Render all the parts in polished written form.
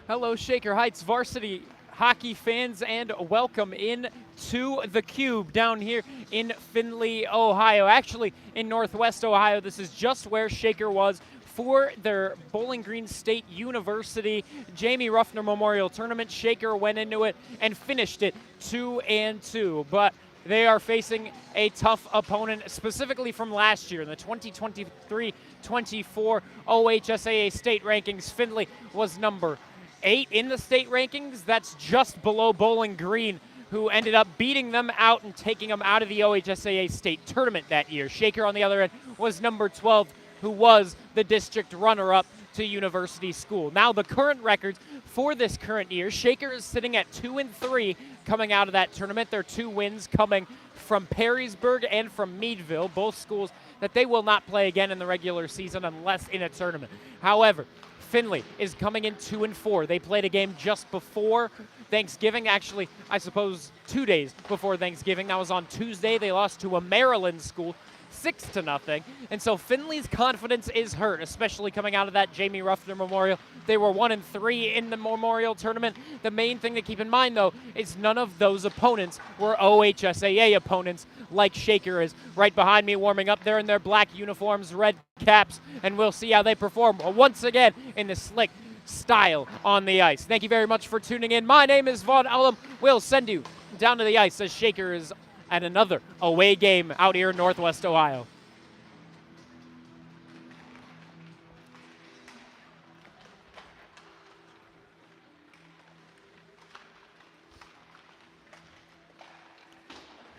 Hello, Shaker Heights varsity hockey fans, and welcome in to the Cube down here in Findlay, Ohio. Actually, in Northwest Ohio, this is just where Shaker was for their Bowling Green State University Jamie Ruffner Memorial Tournament. Shaker went into it and finished it 2-2, but they are facing a tough opponent, specifically from last year in the 2023-24 OHSAA state rankings. Findlay was number 8 in the state rankings. That's just below Bowling Green, who ended up beating them out and taking them out of the OHSAA state tournament that year. Shaker, on the other end, was number 12, who was the district runner-up to University School. Now, the current records for this current year, Shaker is sitting at 2-3 coming out of that tournament. Their 2 wins coming from Perrysburg and from Meadville, both schools that they will not play again in the regular season unless in a tournament. However, Findlay is coming in 2-4. They played a game just before Thanksgiving, actually, I suppose 2 days before Thanksgiving. That was on Tuesday. They lost to a Maryland school 6-0. And so Findlay's confidence is hurt, especially coming out of that Jamie Ruffner Memorial. They were 1-3 in the Memorial Tournament. The main thing to keep in mind, though, is none of those opponents were OHSAA opponents like Shaker is. Right behind me, warming up there in their black uniforms, red caps, and we'll see how they perform once again in the slick style on the ice. Thank you very much for tuning in. My name is Vaughn Elam. We'll send you down to the ice as Shaker is at another away game out here in Northwest Ohio.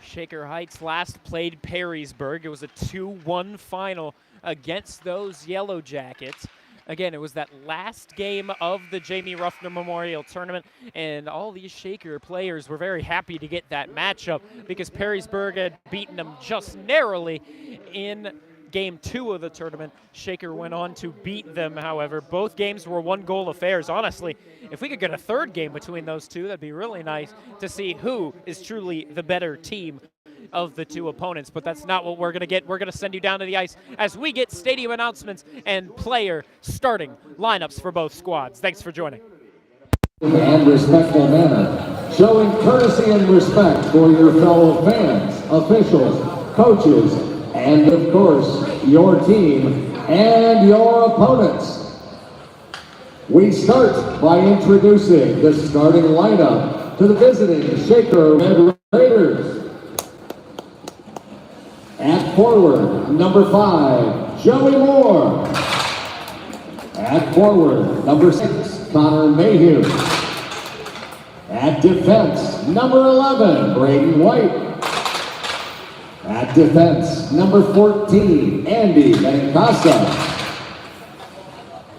Shaker Heights last played Perrysburg. It was a 2-1 final against those Yellow Jackets. Again, it was that last game of the Jamie Ruffner Memorial Tournament, and all these Shaker players were very happy to get that matchup because Perrysburg had beaten them just narrowly in Game 2 of the tournament. Shaker went on to beat them, however. Both games were 1-goal affairs. Honestly, if we could get a third game between those two, that'd be really nice to see who is truly the better team of the 2 opponents, but that's not what we're going to get. We're going to send you down to the ice as we get stadium announcements and player starting lineups for both squads. Thanks for joining. And respectful manner, showing courtesy and respect for your fellow fans, officials, coaches, and of course, your team and your opponents. We start by introducing the starting lineup to the visiting Shaker Red Raiders. At forward, number 5, Joey Moore. At forward, number 6, Connor Mayhew. At defense, number 11, Braden White. At defense, number 14, Andy Benincasa.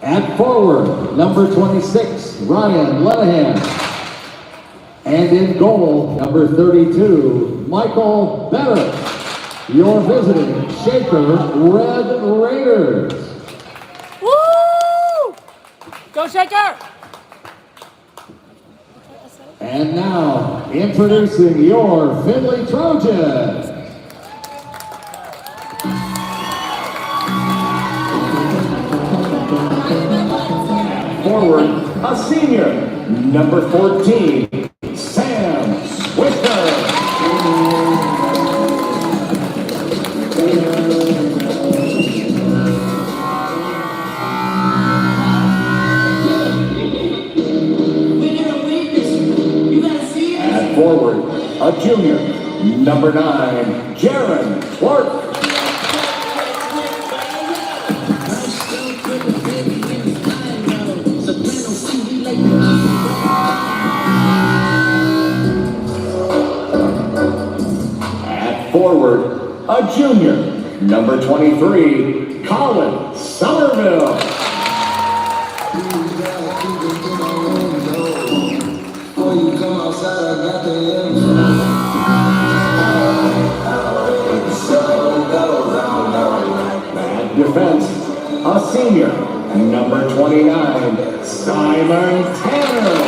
At forward, number 26, Ryan Lenahan. And in goal, number 32, Michael Better. Your visiting Shaker Red Raiders. Woo! Go Shaker! And now, introducing your Findlay Trojans. Forward, a senior, number 14, Sam Swister. Forward, a junior, number 9, Jaron Clark. At forward, a junior, number 23, Colin Somerville. At defense, a senior, number 29, Simon Tanner.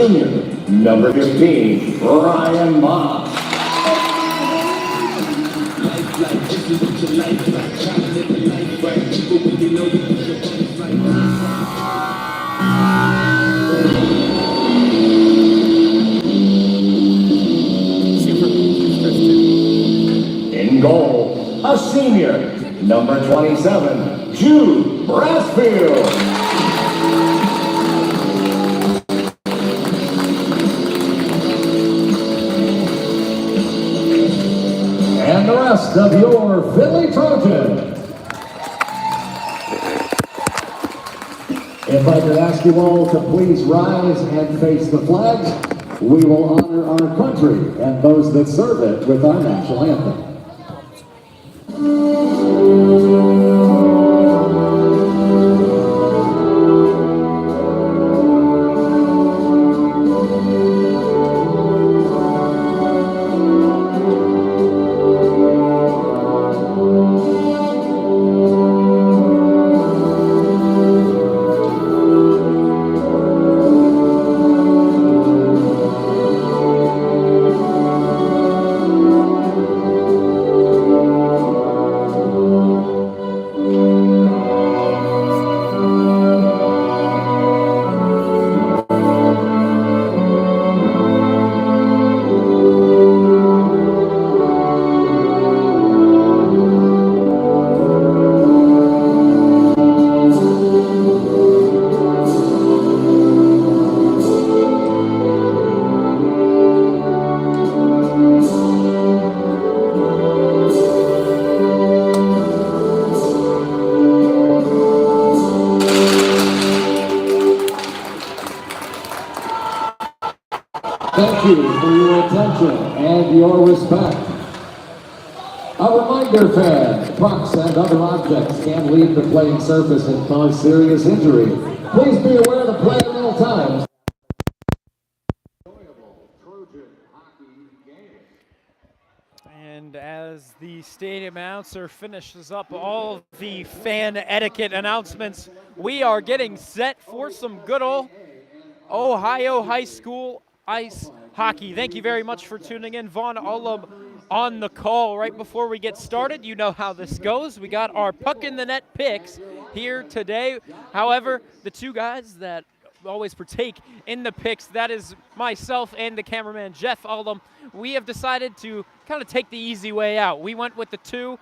junior, number 15, Ryan Moss. In goal, a senior, number 27, Jude Brassfield. And the rest of your Findlay Trojans. If I could ask you all to please rise and face the flags, we will honor our country and those that serve it with our national anthem. Thank you for your attention and your respect. A reminder, fans, pucks and other objects can leave the playing surface and cause serious injury. Please be aware to play at all times. Enjoyable Trojan hockey game. And as the stadium announcer finishes up all of the fan etiquette announcements, we are getting set for some good old Ohio high school ice hockey. Thank you very much for tuning in. Vaughn Ullum on the call right before we get started. You know how this goes. We got our puck in the net picks here today. However, the two guys that always partake in the picks, that is myself and the cameraman Jeff Ullum, we have decided to kind of take the easy way out. We went with the two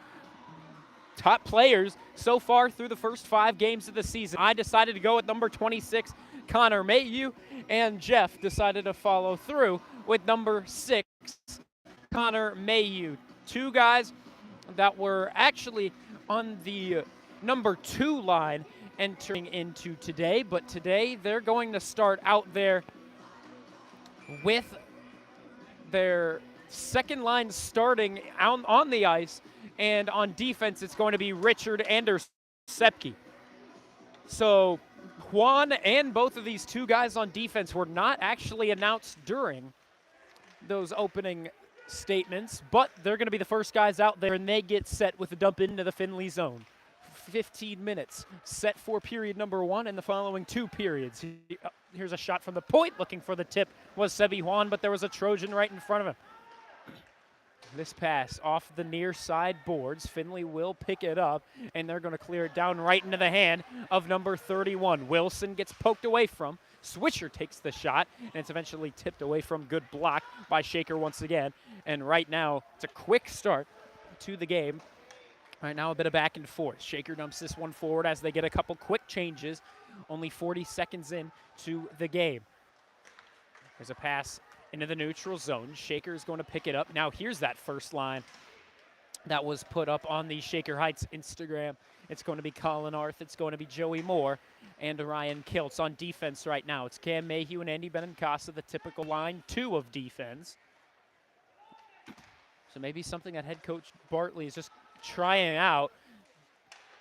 top players so far through the first 5 games of the season. I decided to go with number 26, Connor Mayhew, and Jeff decided to follow through with number 6, Connor Mayhew. Two guys that were actually on the number 2 line entering into today, but today they're going to start out there with their second line starting on the ice, and on defense it's going to be Richard Andersepke. So Juan and both of these two guys on defense were not actually announced during those opening statements, but they're going to be the first guys out there, and they get set with a dump into the Findlay zone. 15 minutes set for period number 1 and the following 2 periods. Here's a shot from the point. Looking for the tip was Sebi Juan, but there was a Trojan right in front of him. This pass off the near side boards. Findlay will pick it up, and they're going to clear it down right into the hand of number 31. Wilson gets poked away from. Switcher takes the shot, and it's eventually tipped away from. Good block by Shaker once again. And right now, it's a quick start to the game. Right now, a bit of back and forth. Shaker dumps this one forward as they get a couple quick changes. Only 40 seconds in to the game. There's a pass into the neutral zone. Shaker is going to pick it up. Now here's that first line that was put up on the Shaker Heights Instagram. It's going to be Colin Arth. It's going to be Joey Moore and Ryan Kiltz. On defense right now, it's Cam Mayhew and Andy Benincasa, the typical line 2 of defense. So maybe something that head coach Bartley is just trying out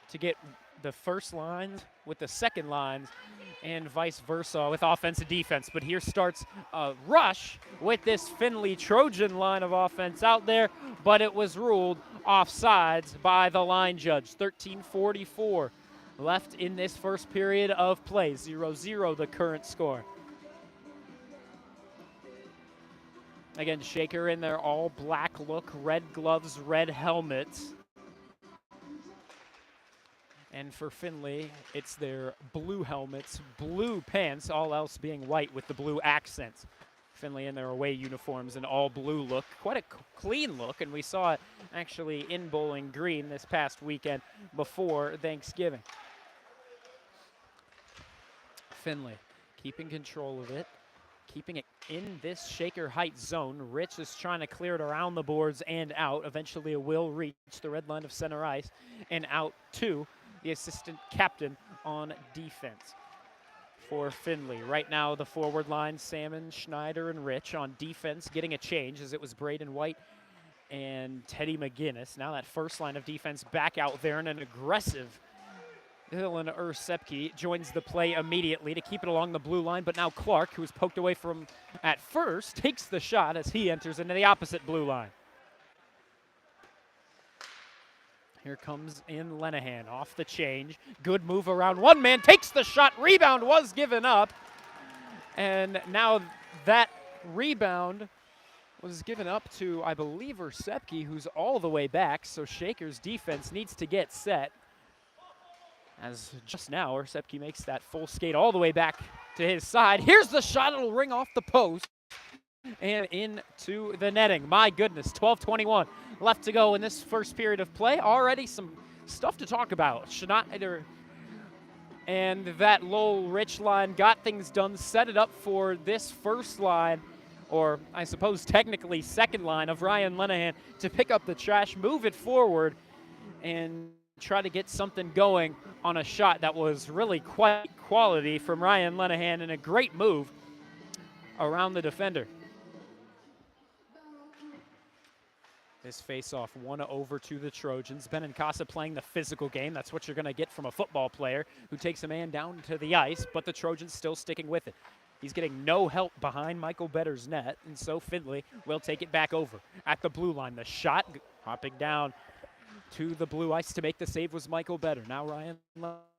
to get the first lines with the second lines and vice versa with offense and defense. But here starts a rush with this Findlay Trojan line of offense out there, but it was ruled offsides by the line judge. 13:44 left in this first period of play. 0-0 the current score. Again, Shaker in their all black look, red gloves, red helmets. And for Findlay, it's their blue helmets, blue pants, all else being white with the blue accents. Findlay in their away uniforms, an all blue look, quite a clean look, and we saw it actually in Bowling Green this past weekend before Thanksgiving. Findlay keeping control of it, keeping it in this Shaker height zone. Rich is trying to clear it around the boards and out. Eventually it will reach the red line of center ice and out to the assistant captain on defense for Findlay. Right now the forward line, Salmon, Schneider, and Rich. On defense getting a change as it was Braden White and Teddy McGinnis. Now that first line of defense back out there in an aggressive Dylan Ursepke joins the play immediately to keep it along the blue line, but now Clark, who was poked away from at first, takes the shot as he enters into the opposite blue line. Here comes in Lenahan off the change. Good move around one man, takes the shot, rebound was given up. And now that rebound was given up to, I believe, Ursepke, who's all the way back, so Shaker's defense needs to get set. As just now, Ursepke makes that full skate all the way back to his side. Here's the shot, it'll ring off the post and into the netting. My goodness, 12:21 left to go in this first period of play. Already some stuff to talk about. Schneider and that Lowell Rich line got things done, set it up for this first line, or I suppose technically second line of Ryan Lenahan to pick up the trash, move it forward, and try to get something going on a shot that was really quite quality from Ryan Lenahan, and a great move around the defender. This face-off won over to the Trojans. Benincasa playing the physical game. That's what you're going to get from a football player who takes a man down to the ice, but the Trojans still sticking with it. He's getting no help behind Michael Better's net, and so Findlay will take it back over at the blue line. The shot hopping down to the blue ice to make the save was Michael Better. Now Ryan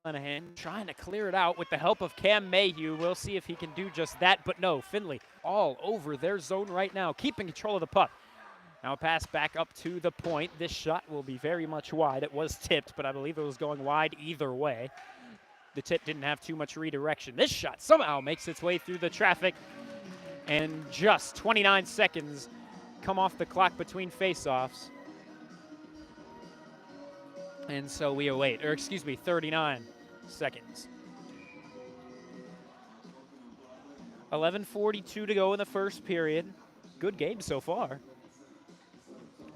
Lenahan trying to clear it out with the help of Cam Mayhew. We'll see if he can do just that, but no, Findlay all over their zone right now, keeping control of the puck. Now a pass back up to the point. This shot will be very much wide. It was tipped, but I believe it was going wide either way. The tip didn't have too much redirection. This shot somehow makes its way through the traffic, and just 29 seconds come off the clock between faceoffs. And so we await, or excuse me, 39 seconds. 11:42 to go in the first period. Good game so far.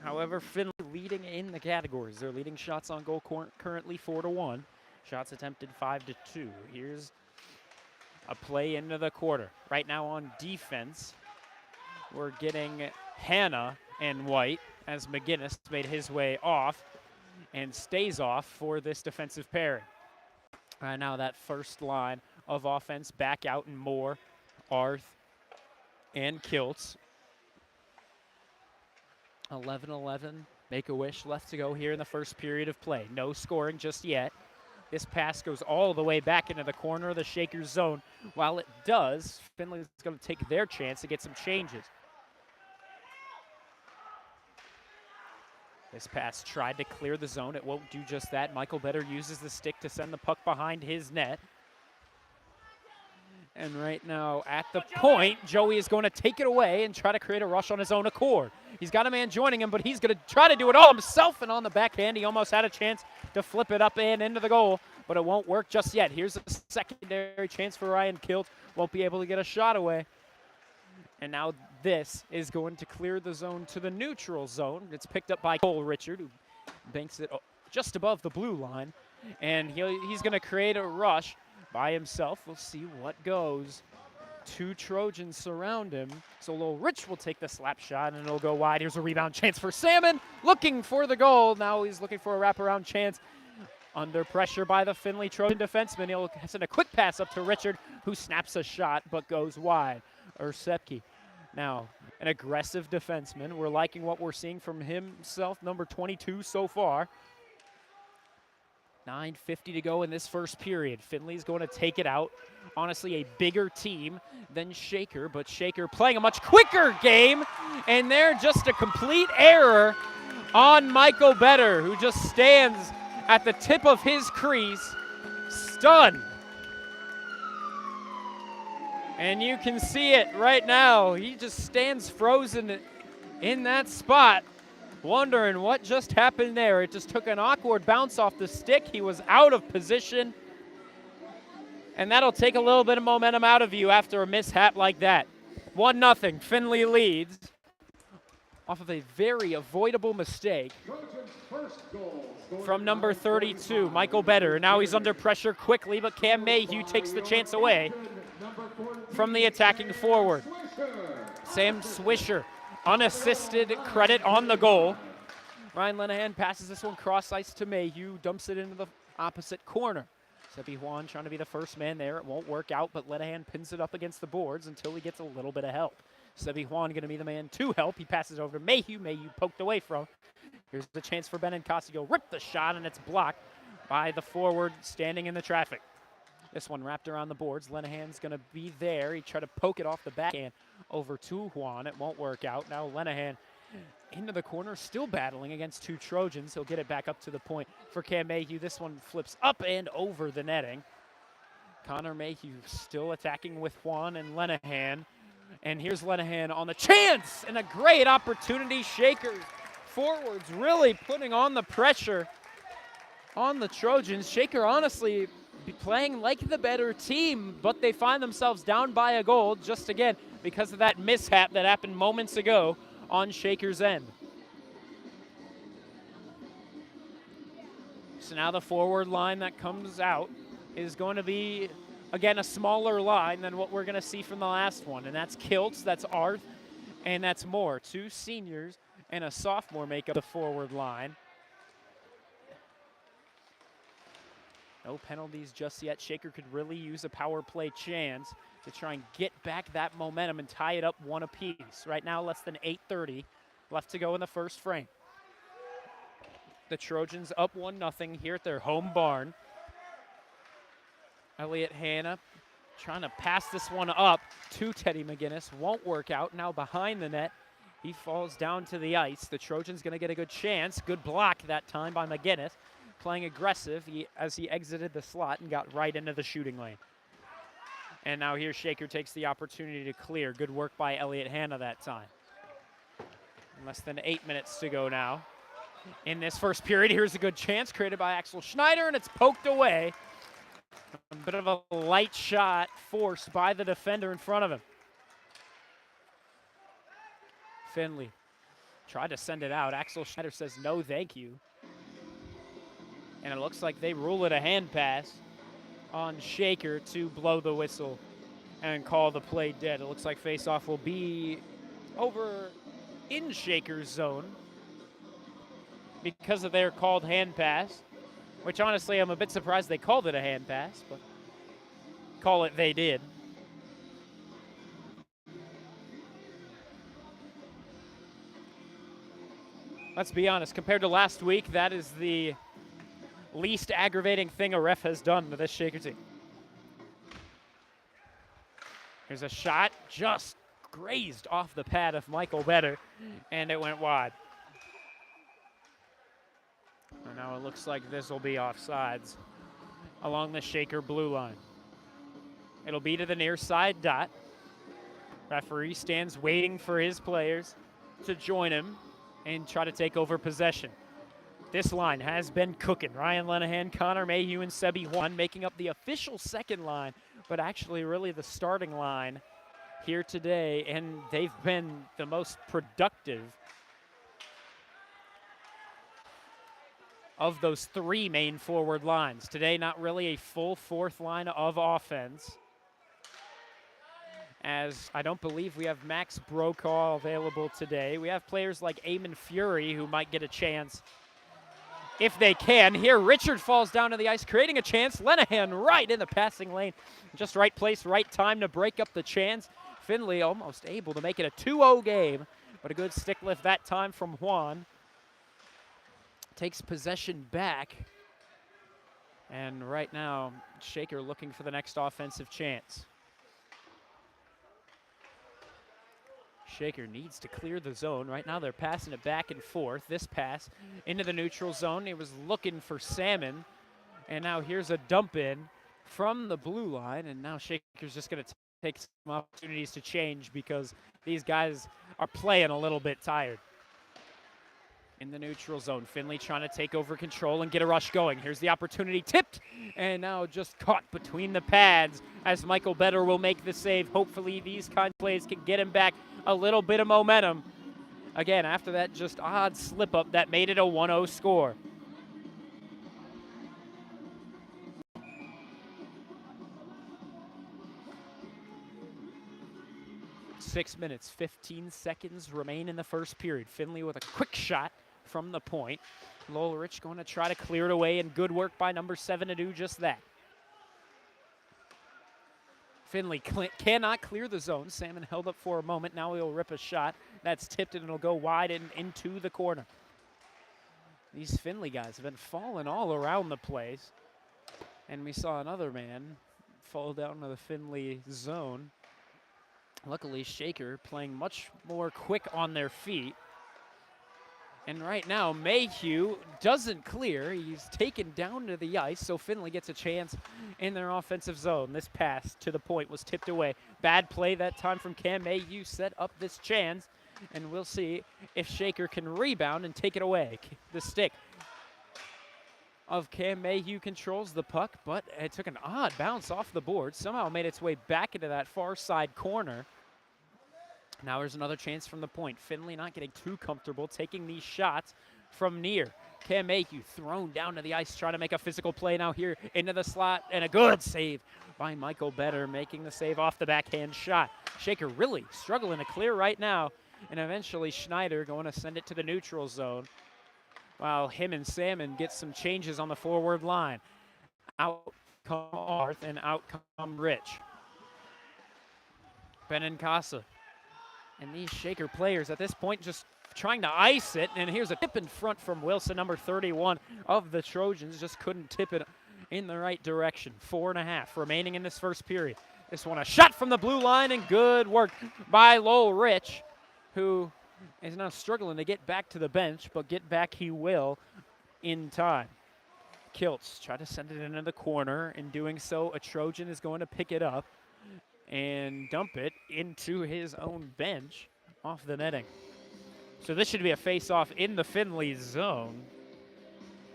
However, Findlay leading in the categories. They're leading shots on goal currently 4-1. Shots attempted 5-2. Here's a play into the quarter. Right now on defense, we're getting Hanna and White as McGinnis made his way off and stays off for this defensive pairing. Right now that first line of offense back out in Moore, Arth, and Kiltz. 11-11, Make-A-Wish left to go here in the first period of play. No scoring just yet. This pass goes all the way back into the corner of the Shakers zone. While it does, Findlay's going to take their chance to get some changes. This pass tried to clear the zone. It won't do just that. Michael Better uses the stick to send the puck behind his net. And right now at the point, Joey is going to take it away and try to create a rush on his own accord. He's got a man joining him, but he's going to try to do it all himself. And on the backhand, he almost had a chance to flip it up and into the goal, but it won't work just yet. Here's a secondary chance for Ryan Kilt. Won't be able to get a shot away. And now this is going to clear the zone to the neutral zone. It's picked up by Cole Richard, who banks it just above the blue line. And he's going to create a rush by himself. We'll see what goes. Two Trojans surround him. So Lowell Rich will take the slap shot, and it'll go wide. Here's a rebound chance for Salmon, looking for the goal. Now he's looking for a wraparound chance. Under pressure by the Findlay Trojan defenseman. He'll send a quick pass up to Richard, who snaps a shot but goes wide. Ursepke, now an aggressive defenseman. We're liking what we're seeing from himself, number 22 so far. 9:50 to go in this first period. Findlay's going to take it out. Honestly, a bigger team than Shaker, but Shaker playing a much quicker game, and they're just a complete error on Michael Better, who just stands at the tip of his crease, stunned. And you can see it right now. He just stands frozen in that spot, wondering what just happened there. It just took an awkward bounce off the stick. He was out of position. And that'll take a little bit of momentum out of you after a mishap like that. 1-0, Findlay leads off of a very avoidable mistake from number 32, Michael Better. Now he's under pressure quickly, but Cam Mayhew takes the chance away from the attacking forward. Sam Swisher, unassisted credit on the goal. Ryan Lenahan passes this one cross ice to Mayhew, dumps it into the opposite corner. Sebi Juan trying to be the first man there. It won't work out, but Lenahan pins it up against the boards until he gets a little bit of help. Sebi Juan going to be the man to help. He passes over to Mayhew. Mayhew poked away from. Here's the chance for Benincasio. Rip the shot, and it's blocked by the forward standing in the traffic. This one wrapped around the boards. Lenahan's going to be there. He tried to poke it off the backhand over to Juan. It won't work out. Now Lenahan into the corner, still battling against two Trojans. He'll get it back up to the point for Cam Mayhew. This one flips up and over the netting. Connor Mayhew still attacking with Juan and Lenahan. And here's Lenahan on the chance, and a great opportunity. Shakers forwards really putting on the pressure on the Trojans. Shaker honestly be playing like the better team, but they find themselves down by a goal just again because of that mishap that happened moments ago on Shaker's end. So now the forward line that comes out is going to be, again, a smaller line than what we're going to see from the last one. And that's Kiltz, that's Arth, and that's Moore. Two seniors and a sophomore make up the forward line. No penalties just yet. Shaker could really use a power play chance to try and get back that momentum and tie it up one apiece. Right now, less than 8:30 left to go in the first frame. The Trojans up 1-0 here at their home barn. Elliot Hanna trying to pass this one up to Teddy McGinnis. Won't work out. Now behind the net, he falls down to the ice. The Trojans going to get a good chance. Good block that time by McGinnis. Playing aggressive as he exited the slot and got right into the shooting lane. And now here Shaker takes the opportunity to clear. Good work by Elliot Hanna that time. Less than 8 minutes to go now. In this first period, here's a good chance created by Axel Schneider, and it's poked away. A bit of a light shot forced by the defender in front of him. Findlay tried to send it out. Axel Schneider says no thank you. And it looks like they rule it a hand pass on Shaker to blow the whistle and call the play dead. It looks like face-off will be over in Shaker's zone because of their called hand pass, which honestly I'm a bit surprised they called it a hand pass, but call it they did. Let's be honest, compared to last week, that is the least aggravating thing a ref has done to this Shaker team. Here's a shot, just grazed off the pad of Michael Better, and it went wide. And now it looks like this will be offsides along the Shaker blue line. It'll be to the near side dot. Referee stands waiting for his players to join him and try to take over possession. This line has been cooking. Ryan Lenahan, Connor Mayhew, and Sebi Juan making up the official second line, but actually really the starting line here today, and they've been the most productive of those three main forward lines. Today, not really a full fourth line of offense, as I don't believe we have Max Brokaw available today. We have players like Eamon Fury who might get a chance if they can. Here, Richard falls down to the ice, creating a chance. Lenahan right in the passing lane. Just right place, right time to break up the chance. Findlay almost able to make it a 2-0 game, but a good stick lift that time from Juan. Takes possession back And right now, Shaker looking for the next offensive chance. Shaker needs to clear the zone. Right now they're passing it back and forth. This pass into the neutral zone. He was looking for Salmon. And now here's a dump in from the blue line. And now Shaker's just going to take some opportunities to change because these guys are playing a little bit tired. In the neutral zone, Findlay trying to take over control and get a rush going. Here's the opportunity, tipped, and now just caught between the pads as Michael Better will make the save. Hopefully these kind of plays can get him back a little bit of momentum. Again, after that just odd slip up that made it a 1-0 score. Six minutes, 15 seconds remain in the first period. Findlay with a quick shot from the point. Lowrich going to try to clear it away, and good work by number 7 to do just that. Findlay cannot clear the zone. Salmon held up for a moment. Now he'll rip a shot. That's tipped and it'll go wide and into the corner. These Findlay guys have been falling all around the place. And we saw another man fall down to the Findlay zone. Luckily, Shaker playing much more quick on their feet. And right now, Mayhew doesn't clear. He's taken down to the ice, so Findlay gets a chance in their offensive zone. This pass to the point was tipped away. Bad play that time from Cam Mayhew set up this chance, and we'll see if Shaker can rebound and take it away. The stick of Cam Mayhew controls the puck, but it took an odd bounce off the board. Somehow made its way back into that far side corner. Now there's another chance from the point. Findlay not getting too comfortable, taking these shots from near. Cam Mayhew thrown down to the ice, trying to make a physical play now here into the slot, and a good save by Michael Better, making the save off the backhand shot. Shaker really struggling to clear right now, and eventually Schneider going to send it to the neutral zone, while him and Salmon get some changes on the forward line. Out come Arth, and out come Rich. Benincasa. And these Shaker players at this point just trying to ice it. And here's a tip in front from Wilson, number 31 of the Trojans. Just couldn't tip it in the right direction. 4.5 remaining in this first period. This one a shot from the blue line, and good work by Lowell Rich, who is now struggling to get back to the bench, but get back he will in time. Kiltz try to send it into the corner. In doing so, a Trojan is going to pick it up and dump it into his own bench off the netting. So this should be a face-off in the Findlay zone.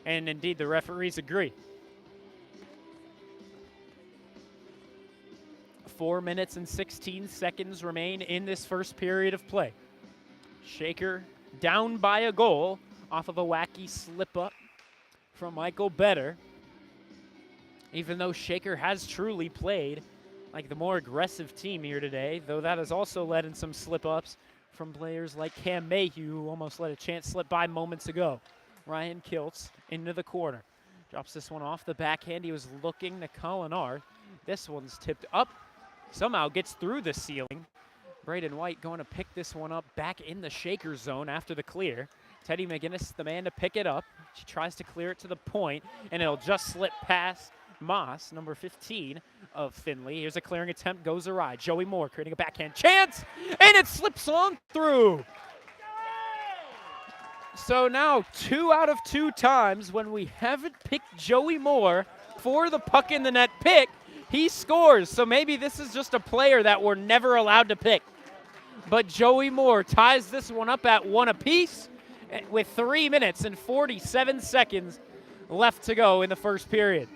And indeed, the referees agree. 4 minutes and 16 seconds remain in this first period of play. Shaker down by a goal off of a wacky slip-up from Michael Better. Even though Shaker has truly played like the more aggressive team here today, though that has also led in some slip-ups from players like Cam Mayhew, who almost let a chance slip by moments ago. Ryan Kiltz into the corner. Drops this one off the backhand. He was looking to Colin Arth. This one's tipped up. Somehow gets through the ceiling. Braden White going to pick this one up back in the Shaker zone after the clear. Teddy McGinnis, the man to pick it up. She tries to clear it to the point, and it'll just slip past Moss, number 15 of Findlay. Here's a clearing attempt, goes awry. Joey Moore creating a backhand chance, and it slips on through. So now 2 out of 2 times when we haven't picked Joey Moore for the puck in the net pick, he scores. So maybe this is just a player that we're never allowed to pick. But Joey Moore ties this one up at 1 apiece with 3 minutes and 47 seconds left to go in the first period.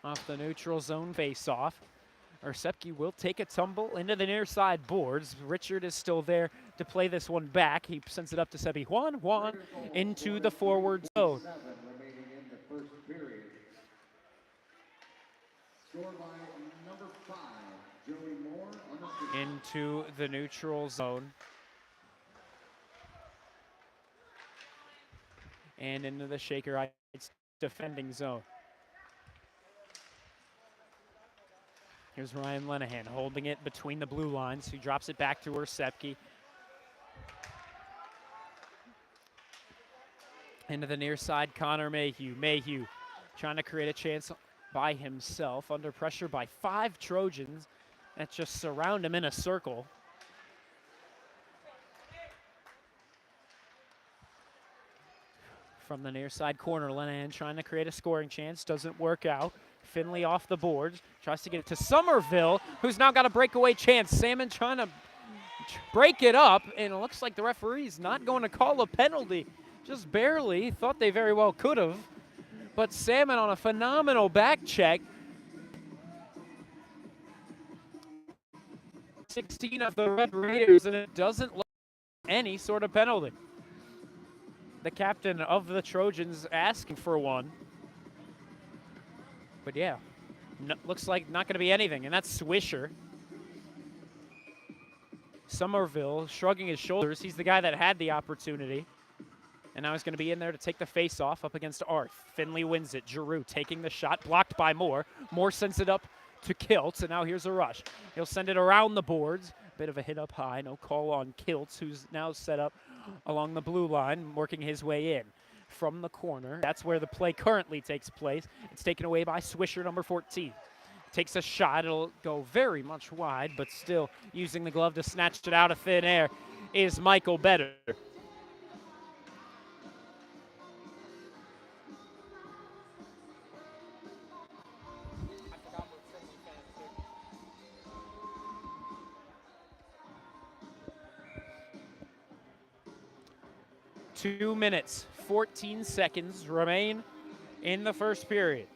Off the neutral zone face-off. Ersepke will take a tumble into the near side boards. Richard is still there to play this one back. He sends it up to Sebi Juan into the forward zone. Into the neutral zone. And into the Shaker Ice defending zone. Here's Ryan Lenahan holding it between the blue lines, who drops it back to Sepke. Into the near side, Connor Mayhew. Mayhew trying to create a chance by himself, under pressure by 5 Trojans that just surround him in a circle. From the near side corner, Lenahan trying to create a scoring chance, doesn't work out. Findlay off the boards, tries to get it to Somerville, who's now got a breakaway chance. Salmon trying to break it up, and it looks like the referee's not going to call a penalty. Just barely, thought they very well could have. But Salmon on a phenomenal back check. 16 of the Red Raiders, and it doesn't look like any sort of penalty. The captain of the Trojans asking for one. But yeah, looks like not going to be anything, and that's Swisher. Somerville shrugging his shoulders. He's the guy that had the opportunity. And now he's going to be in there to take the face-off up against Arth. Findlay wins it. Giroux taking the shot, blocked by Moore. Moore sends it up to Kiltz, and now here's a rush. He'll send it around the boards. Bit of a hit up high. No call on Kiltz, who's now set up along the blue line, working his way in from the corner. That's where the play currently takes place. It's taken away by Swisher, number 14. Takes a shot. It'll go very much wide, but still using the glove to snatch it out of thin air is Michael Better. Two minutes, 14 seconds remain in the first period.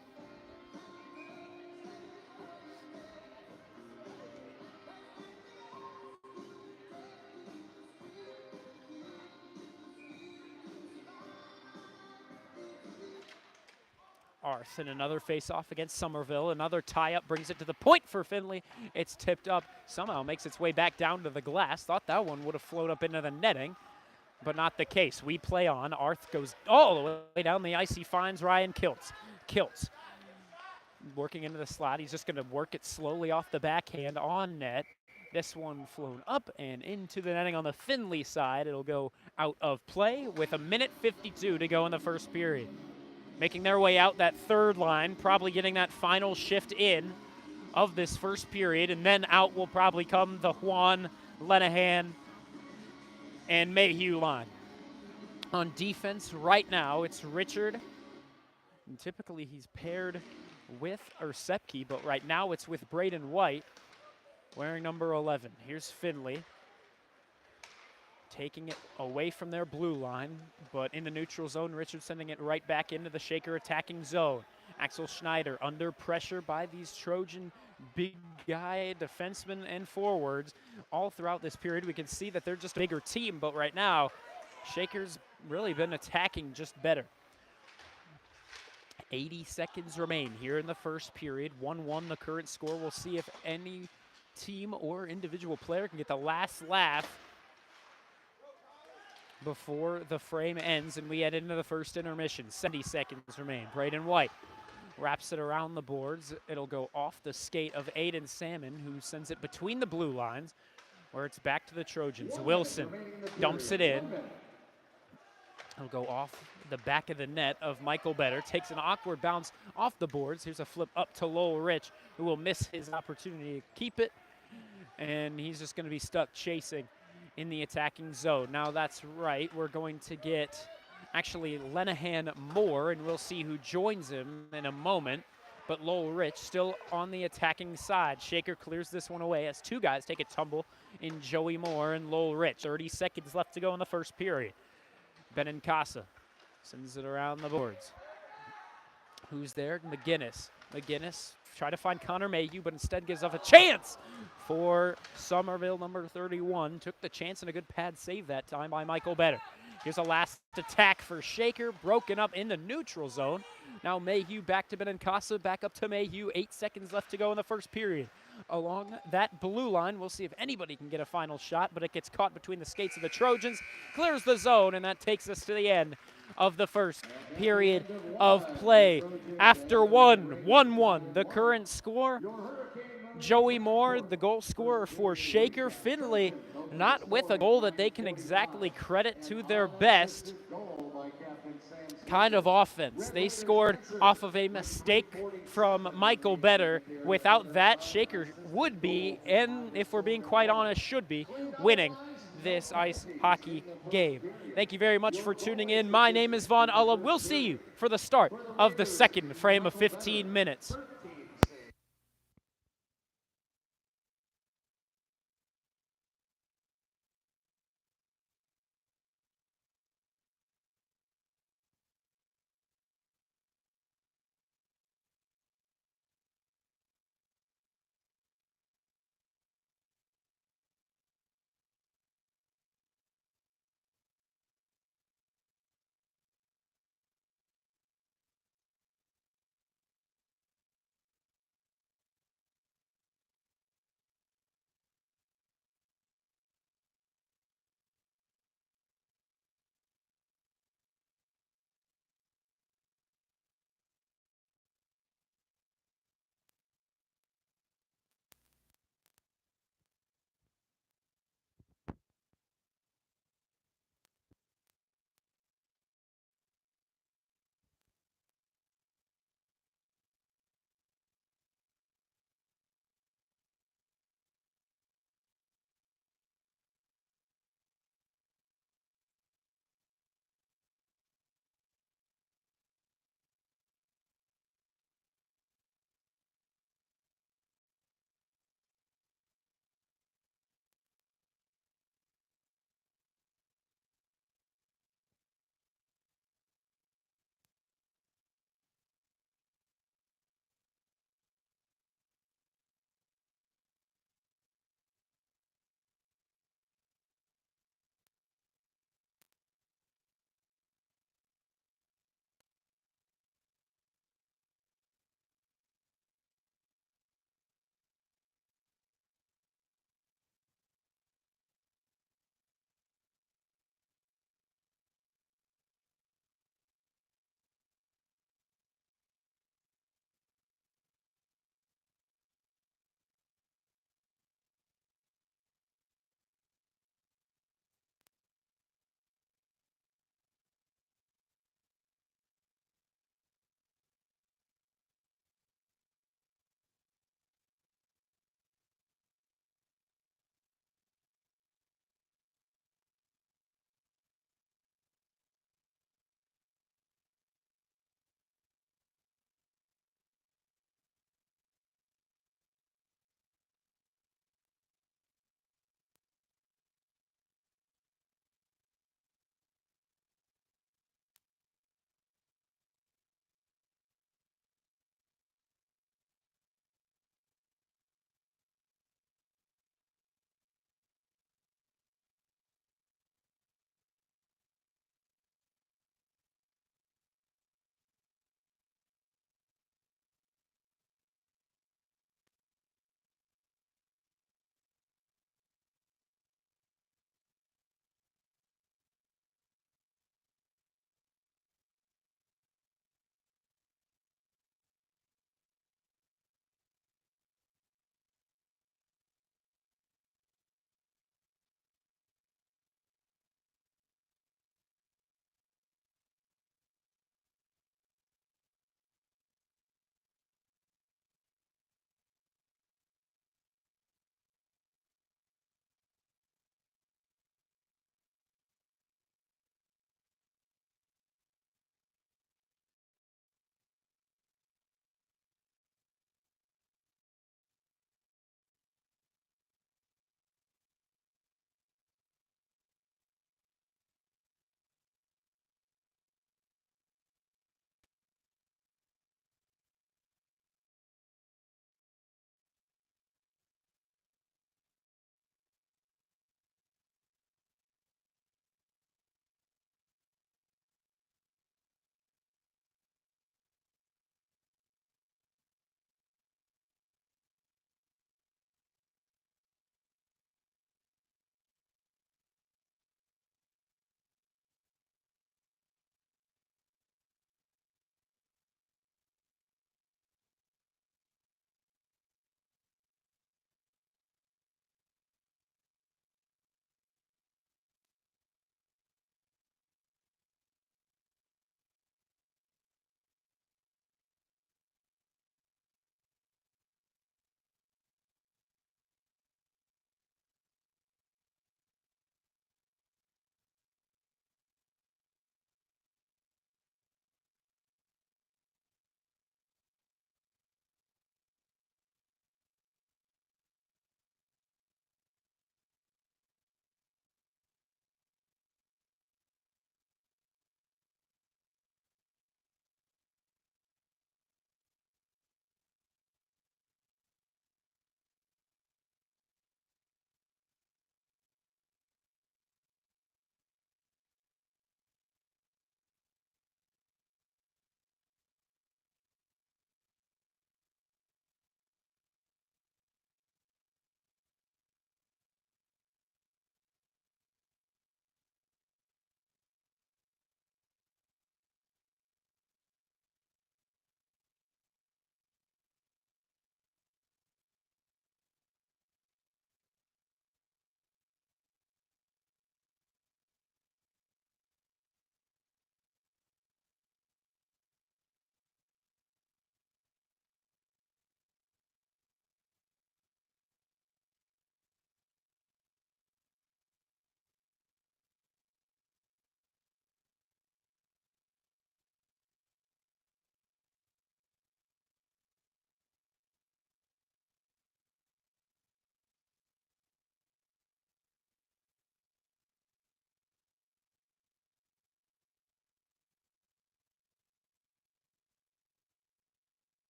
Arth in another face-off against Somerville. Another tie-up brings it to the point for Findlay. It's tipped up, somehow makes its way back down to the glass. Thought that one would have flowed up into the netting, but not the case. We play on. Arth goes all the way down the ice. He finds Ryan Kiltz. Kiltz working into the slot. He's just going to work it slowly off the backhand on net. This one flown up and into the netting on the Findlay side. It'll go out of play with 1:52 to go in the first period. Making their way out that third line, probably getting that final shift in of this first period, and then out will probably come the Juan, Lenahan, and Mayhew line. On defense right now, it's Richard. And typically he's paired with Sepke, but right now it's with Braden White, wearing number 11. Here's Findlay, taking it away from their blue line, but in the neutral zone, Richard sending it right back into the Shaker attacking zone. Axel Schneider under pressure by these Trojan big guy defensemen and forwards. All throughout this period, we can see that they're just a bigger team, but right now, Shaker's really been attacking just better. 80 seconds remain here in the first period. 1-1 the current score. We'll see if any team or individual player can get the last laugh before the frame ends and we head into the first intermission. 70 seconds remain. Braden White wraps it around the boards. It'll go off the skate of Aiden Salmon, who sends it between the blue lines, where it's back to the Trojans. Wilson dumps it in. It'll go off the back of the net of Michael Better. Takes an awkward bounce off the boards. Here's a flip up to Lowell Rich, who will miss his opportunity to keep it. And he's just going to be stuck chasing in the attacking zone. Now that's right, we're going to get actually Lenahan Moore, and we'll see who joins him in a moment. But Lowell Rich still on the attacking side. Shaker clears this one away as two guys take a tumble in Joey Moore and Lowell Rich. 30 seconds left to go in the first period. Benincasa sends it around the boards. Who's there? McGinnis. McGinnis try to find Connor Mayhew, but instead gives up a chance for Somerville, number 31. Took the chance and a good pad save that time by Michael Better. Here's a last attack for Shaker, broken up in the neutral zone. Now Mayhew back to Benincasa, back up to Mayhew. 8 seconds left to go in the first period. Along that blue line, we'll see if anybody can get a final shot, but it gets caught between the skates of the Trojans, clears the zone, and that takes us to the end of the first period of play. After 1-1, the current score. Joey Moore, the goal scorer for Shaker. Findlay not with a goal that they can exactly credit to their best kind of offense. They scored off of a mistake from Michael Better. Without that, Shaker would be, and if we're being quite honest, should be, winning this ice hockey game. Thank you very much for tuning in. My name is Vaughn Ulla. We'll see you for the start of the second frame of 15 minutes.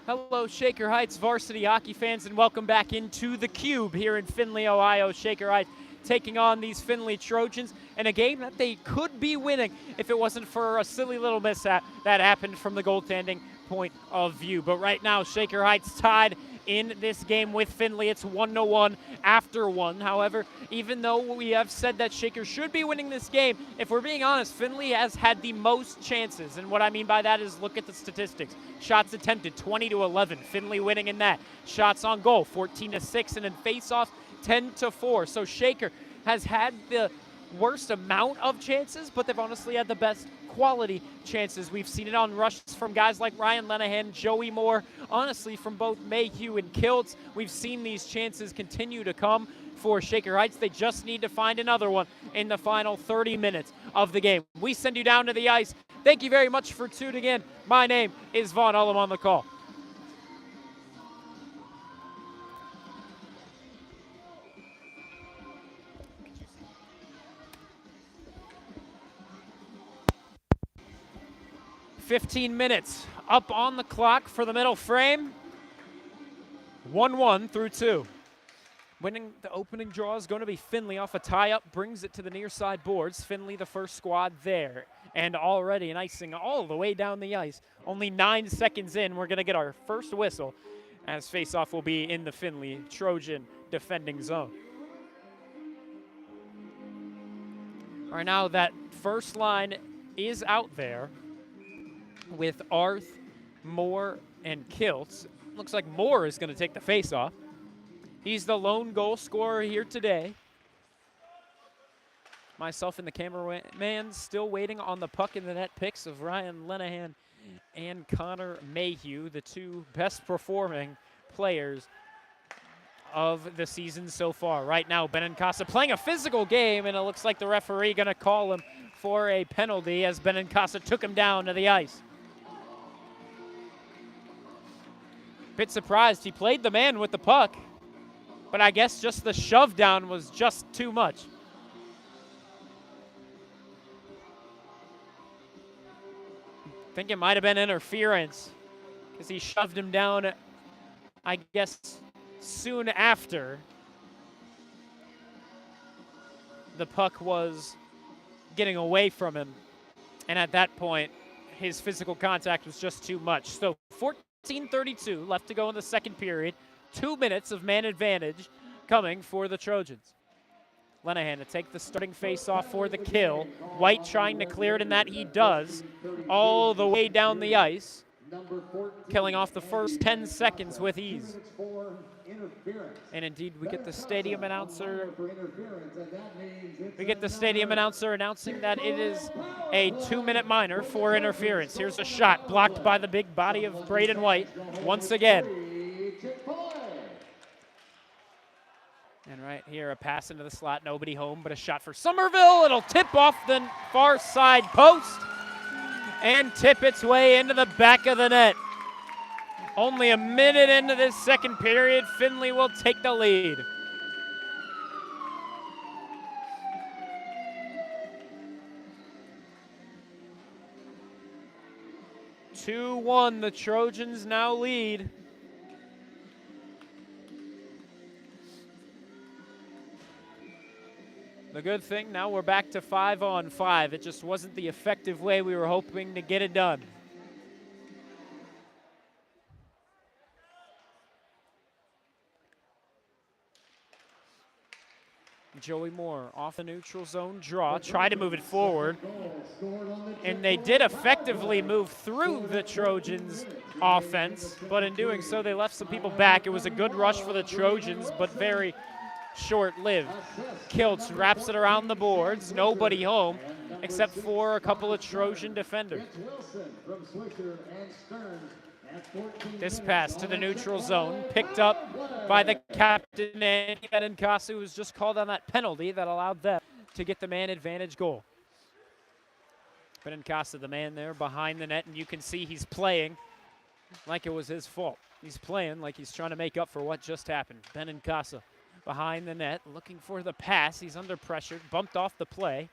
Hello, Shaker Heights varsity hockey fans, and welcome back into the Cube here in Findlay, Ohio. Shaker Heights taking on these Findlay Trojans in a game that they could be winning if it wasn't for a silly little mishap that happened from the goaltending point of view. But right now, Shaker Heights tied in this game with Findlay. It's 1-1 after one. However, even though we have said that Shaker should be winning this game, if we're being honest, Findlay has had the most chances. And what I mean by that is look at the statistics. Shots attempted, 20-11. Findlay winning in that. Shots on goal, 14-6. And in face-offs, 10-4. So Shaker has had the worst amount of chances, but they've honestly had the best quality chances. We've seen it on rushes from guys like Ryan Lenahan, Joey Moore, honestly from both Mayhew and Kiltz. We've seen these chances continue to come for Shaker Heights. They just need to find another one in the final 30 minutes of the game. We send you down to the ice. Thank you very much for tuning in. My name is Vaughn Ullum on the call. $15 minutes up on the clock for the middle frame. 1-1 through 2. Winning the opening draw is going to be Findlay off a tie-up, brings it to the near side boards. Findlay the first squad there, and already an icing all the way down the ice. Only 9 seconds in, we're going to get our first whistle as face-off will be in the Findlay Trojan defending zone. All right, now that first line is out there with Arth, Moore, and Kiltz. Looks like Moore is going to take the face-off. He's the lone goal scorer here today. Myself and the cameraman still waiting on the puck in the net picks of Ryan Lenahan and Connor Mayhew, the two best performing players of the season so far. Right now, Benincasa playing a physical game, and it looks like the referee going to call him for a penalty as Benincasa took him down to the ice. Bit surprised. He played the man with the puck, but I guess just the shove down was just too much. I think it might have been interference because he shoved him down, I guess, soon after the puck was getting away from him. And at that point, his physical contact was just too much. So 14:32 left to go in the second period. 2 minutes of man advantage coming for the Trojans. Lenahan to take the starting face-off for the kill. White trying to clear it, and that he does all the way down the ice, killing off the first 10 seconds with ease. And indeed, we get the stadium announcer. Announcing that it is a 2-minute minor for interference. Here's a shot blocked by the big body of Braden White once again. And right here, a pass into the slot, nobody home, but a shot for Somerville. It'll tip off the far side post and tip its way into the back of the net. Only a minute into this second period, Findlay will take the lead. (2-1), the Trojans now lead. The good thing, now we're back to 5-on-5. It just wasn't the effective way we were hoping to get it done. Joey Moore off the neutral zone draw, try to move it forward. And they did effectively move through the Trojans' offense, but in doing so, they left some people back. It was a good rush for the Trojans, but very short-lived. Kiltz wraps it around the boards, nobody home, except for a couple of Trojan defenders. This pass to the neutral zone, picked up by the captain, Andy Benincasa, who was just called on that penalty that allowed them to get the man advantage goal. Benincasa, the man there behind the net, and you can see he's playing like it was his fault. He's playing like he's trying to make up for what just happened. Benincasa behind the net, looking for the pass. He's under pressure, bumped off the play.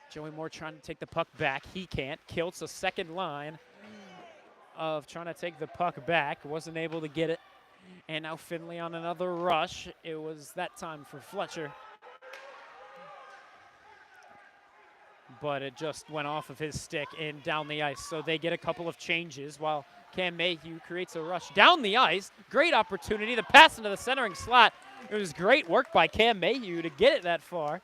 Joey Moore trying to take the puck back. He can't. Kiltz a second line of trying to take the puck back. Wasn't able to get it. And now Findlay on another rush. It was that time for Fletcher. But it just went off of his stick and down the ice. So they get a couple of changes while Cam Mayhew creates a rush down the ice. Great opportunity. The pass into the centering slot. It was great work by Cam Mayhew to get it that far.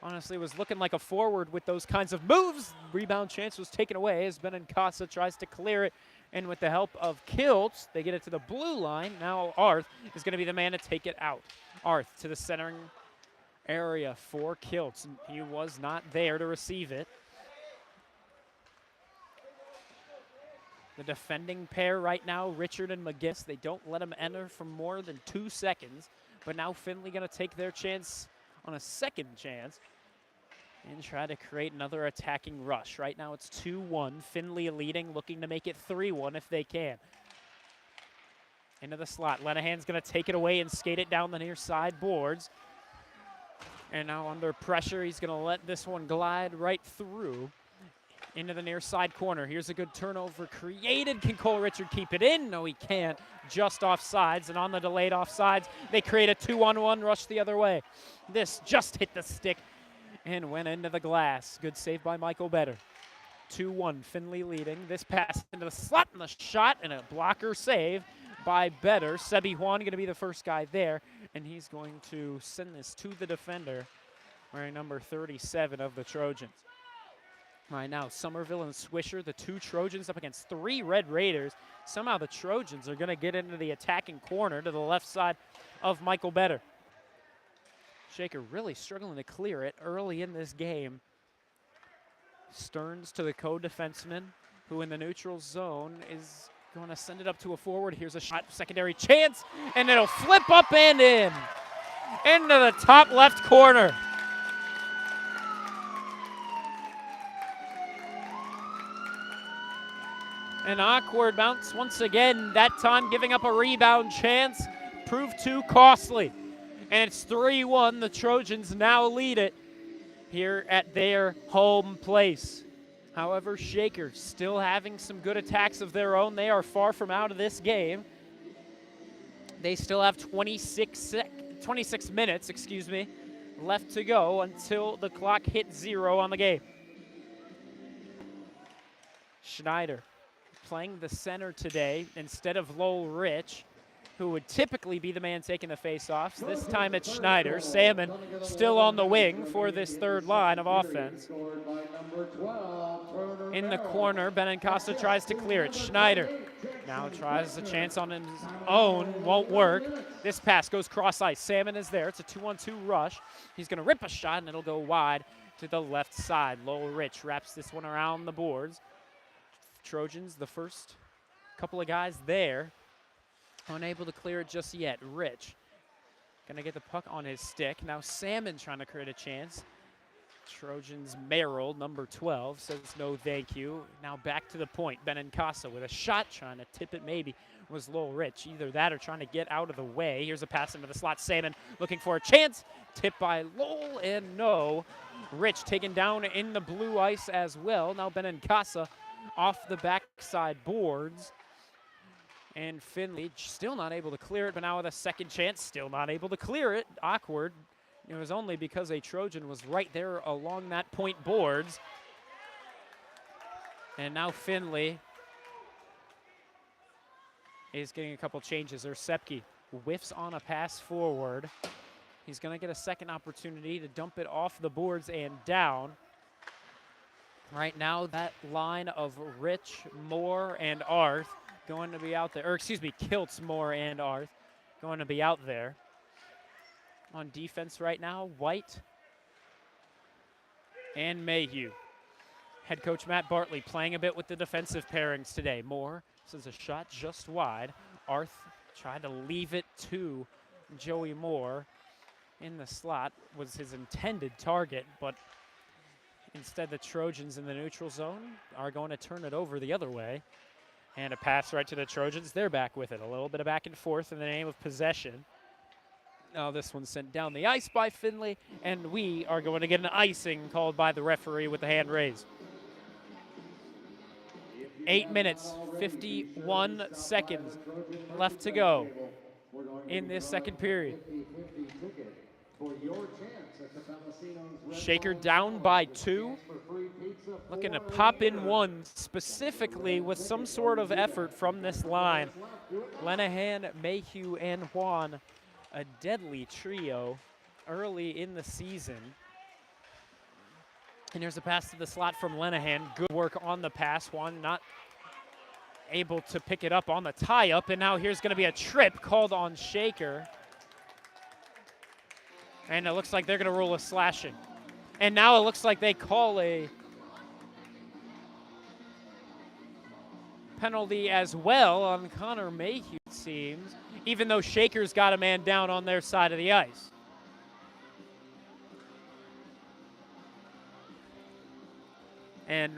Honestly, was looking like a forward with those kinds of moves. Rebound chance was taken away as Benincasa tries to clear it. And with the help of Kiltz, they get it to the blue line. Now Arth is going to be the man to take it out. Arth to the centering area for Kiltz. He was not there to receive it. The defending pair right now, Richard and McGinnis, they don't let him enter for more than 2 seconds. But now Findlay going to take their chance on a second chance and try to create another attacking rush. Right now it's 2-1. Findlay leading, looking to make it 3-1 if they can. Into the slot. Lenahan's going to take it away and skate it down the near side boards. And now under pressure, he's going to let this one glide right through into the near side corner. Here's a good turnover created. Can Cole Richard keep it in? No, he can't. Just offsides, and on the delayed offsides, they create a 2-on-1 rush the other way. This just hit the stick and went into the glass. Good save by Michael Better. 2-1, Findlay leading. This pass into the slot and the shot and a blocker save by Better. Sebi Juan going to be the first guy there, and he's going to send this to the defender, wearing number 37 of the Trojans. Right now, Somerville and Swisher, the two Trojans up against 3 Red Raiders. Somehow the Trojans are going to get into the attacking corner to the left side of Michael Better. Shaker really struggling to clear it early in this game. Stearns to the co-defenseman, who in the neutral zone is going to send it up to a forward. Here's a shot, secondary chance, and it'll flip up and in. Into the top left corner. An awkward bounce once again, that time giving up a rebound chance. Proved too costly. And it's 3-1. The Trojans now lead it here at their home place. However, Shaker still having some good attacks of their own. They are far from out of this game. They still have 26 minutes, left to go until the clock hits 0 on the game. Schneider playing the center today instead of Lowell Rich, who would typically be the man taking the face-offs. This time it's Schneider. Salmon still on the wing for this third line of offense. In the corner, Benincasa tries to clear it. Schneider now tries a chance on his own. Won't work. This pass goes cross-ice. Salmon is there. It's a 2-on-2 rush. He's going to rip a shot, and it'll go wide to the left side. Lowell Rich wraps this one around the boards. Trojans, the first couple of guys there, unable to clear it just yet. Rich gonna get the puck on his stick. Now Salmon trying to create a chance. Trojans Merrill, number 12, says no thank you. Now back to the point. Benincasa with a shot, trying to tip it maybe, was Lowell Rich. Either that or trying to get out of the way. Here's a pass into the slot. Salmon looking for a chance. Tipped by Lowell, and no. Rich taken down in the blue ice as well. Now Benincasa off the backside boards. And Findlay still not able to clear it, but now with a second chance, still not able to clear it. Awkward. It was only because a Trojan was right there along that point boards. And now Findlay is getting a couple changes. Ersepke whiffs on a pass forward. He's going to get a second opportunity to dump it off the boards and down. Right now, that line of Rich, Moore, and Arth going to be out there. Or excuse me, Kiltz, Moore, and Arth going to be out there. On defense right now, White and Mayhew. Head coach Matt Bartley playing a bit with the defensive pairings today. Moore sends a shot just wide. Arth tried to leave it to Joey Moore in the slot. Was his intended target, but instead the Trojans in the neutral zone are going to turn it over the other way. And a pass right to the Trojans. They're back with it. A little bit of back and forth in the name of possession. Now this one's sent down the ice by Findlay, and we are going to get an icing called by the referee with the hand raised. 8 minutes, 51 seconds left to go in this second period. Shaker down by 2. Looking to pop in one, specifically with some sort of effort from this line. Lenahan, Mayhew, and Juan, a deadly trio early in the season. And there's a pass to the slot from Lenahan. Good work on the pass. Juan not able to pick it up on the tie-up, and now here's going to be a trip called on Shaker. And it looks like they're going to rule a slashing. And now it looks like they call a penalty as well on Connor Mayhew, it seems, even though Shaker's got a man down on their side of the ice. And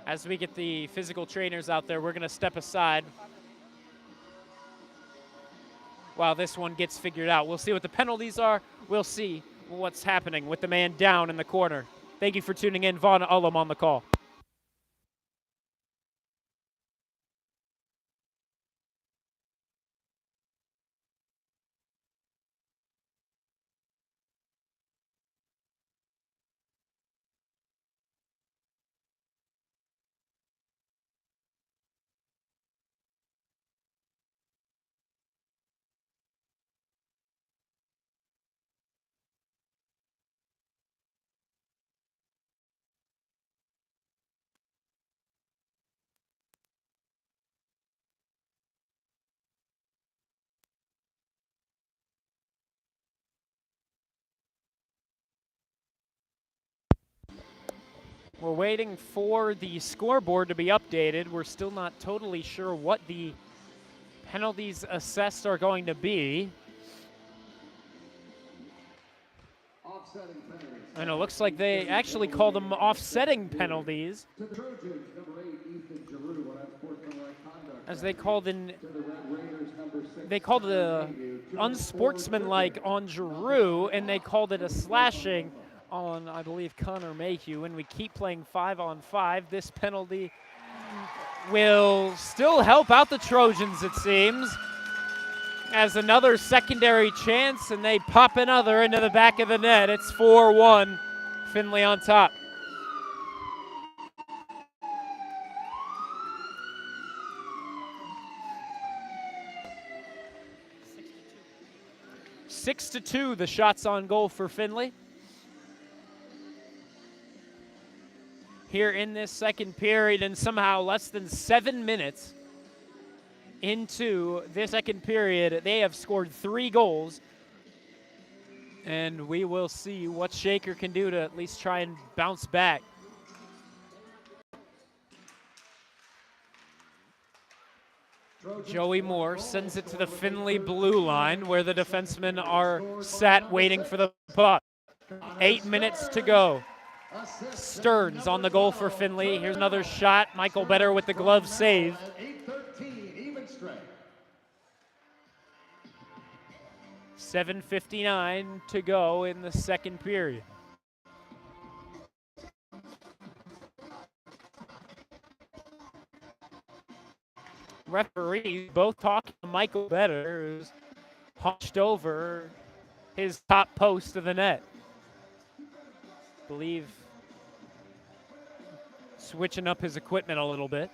as we get the physical trainers out there, we're going to step aside while this one gets figured out. We'll see what the penalties are. We'll see what's happening with the man down in the corner. Thank you for tuning in. Vaughn Ullum on the call. We're waiting for the scoreboard to be updated. We're still not totally sure what the penalties assessed are going to be. And it looks like they actually call them offsetting penalties, as they called it unsportsmanlike on Giroux, and they called it a slashing on, I believe, Connor Mayhew. And we keep playing 5-on-5. This penalty will still help out the Trojans, it seems, as another secondary chance, and they pop another into the back of the net. It's 4-1, Findlay on top. Six to 2, the shots on goal for Findlay. Here in this second period, and somehow less than 7 minutes into this second period, they have scored 3 goals. And we will see what Shaker can do to at least try and bounce back. Joey Moore sends it to the Findlay blue line, where the defensemen are sat waiting for the puck. 8 minutes to go. Stearns on the goal for Findlay. Here's another shot. Michael Better with the glove save. 7:59 to go in the second period. Referees both talking to Michael Better, who's hunched over his top post of the net. Believe switching up his equipment a little bit.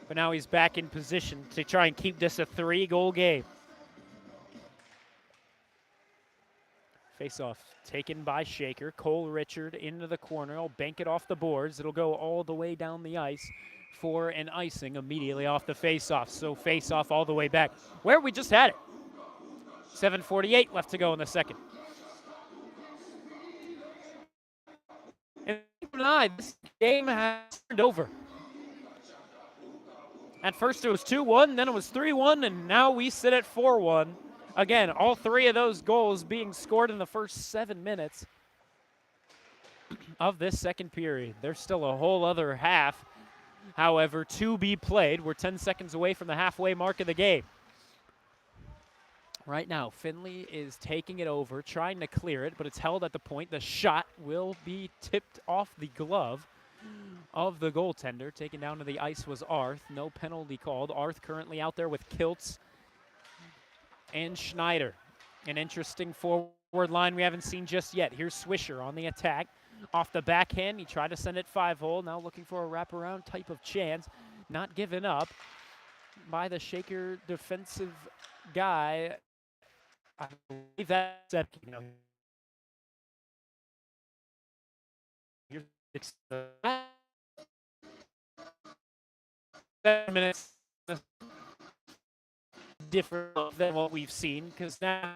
But now he's back in position to try and keep this a 3-goal game. Face-off taken by Shaker. Cole Richard into the corner. He'll bank it off the boards. It'll go all the way down the ice for an icing immediately off the face-off. So face-off all the way back where we just had it. 7:48 left to go in the second. And this game has turned over. At first it was 2-1, then it was 3-1, and now we sit at 4-1. Again, all 3 of those goals being scored in the first 7 minutes of this second period. There's still a whole other half, however, to be played. We're 10 seconds away from the halfway mark of the game. Right now, Findlay is taking it over, trying to clear it, but it's held at the point. The shot will be tipped off the glove of the goaltender. Taken down to the ice was Arth. No penalty called. Arth currently out there with Kiltz and Schneider. An interesting forward line we haven't seen just yet. Here's Swisher on the attack. Off the backhand, he tried to send it 5-hole. Now looking for a wraparound type of chance. Not given up by the Shaker defensive guy. I believe that's Sepke. No. It's 7 minutes different than what we've seen, because now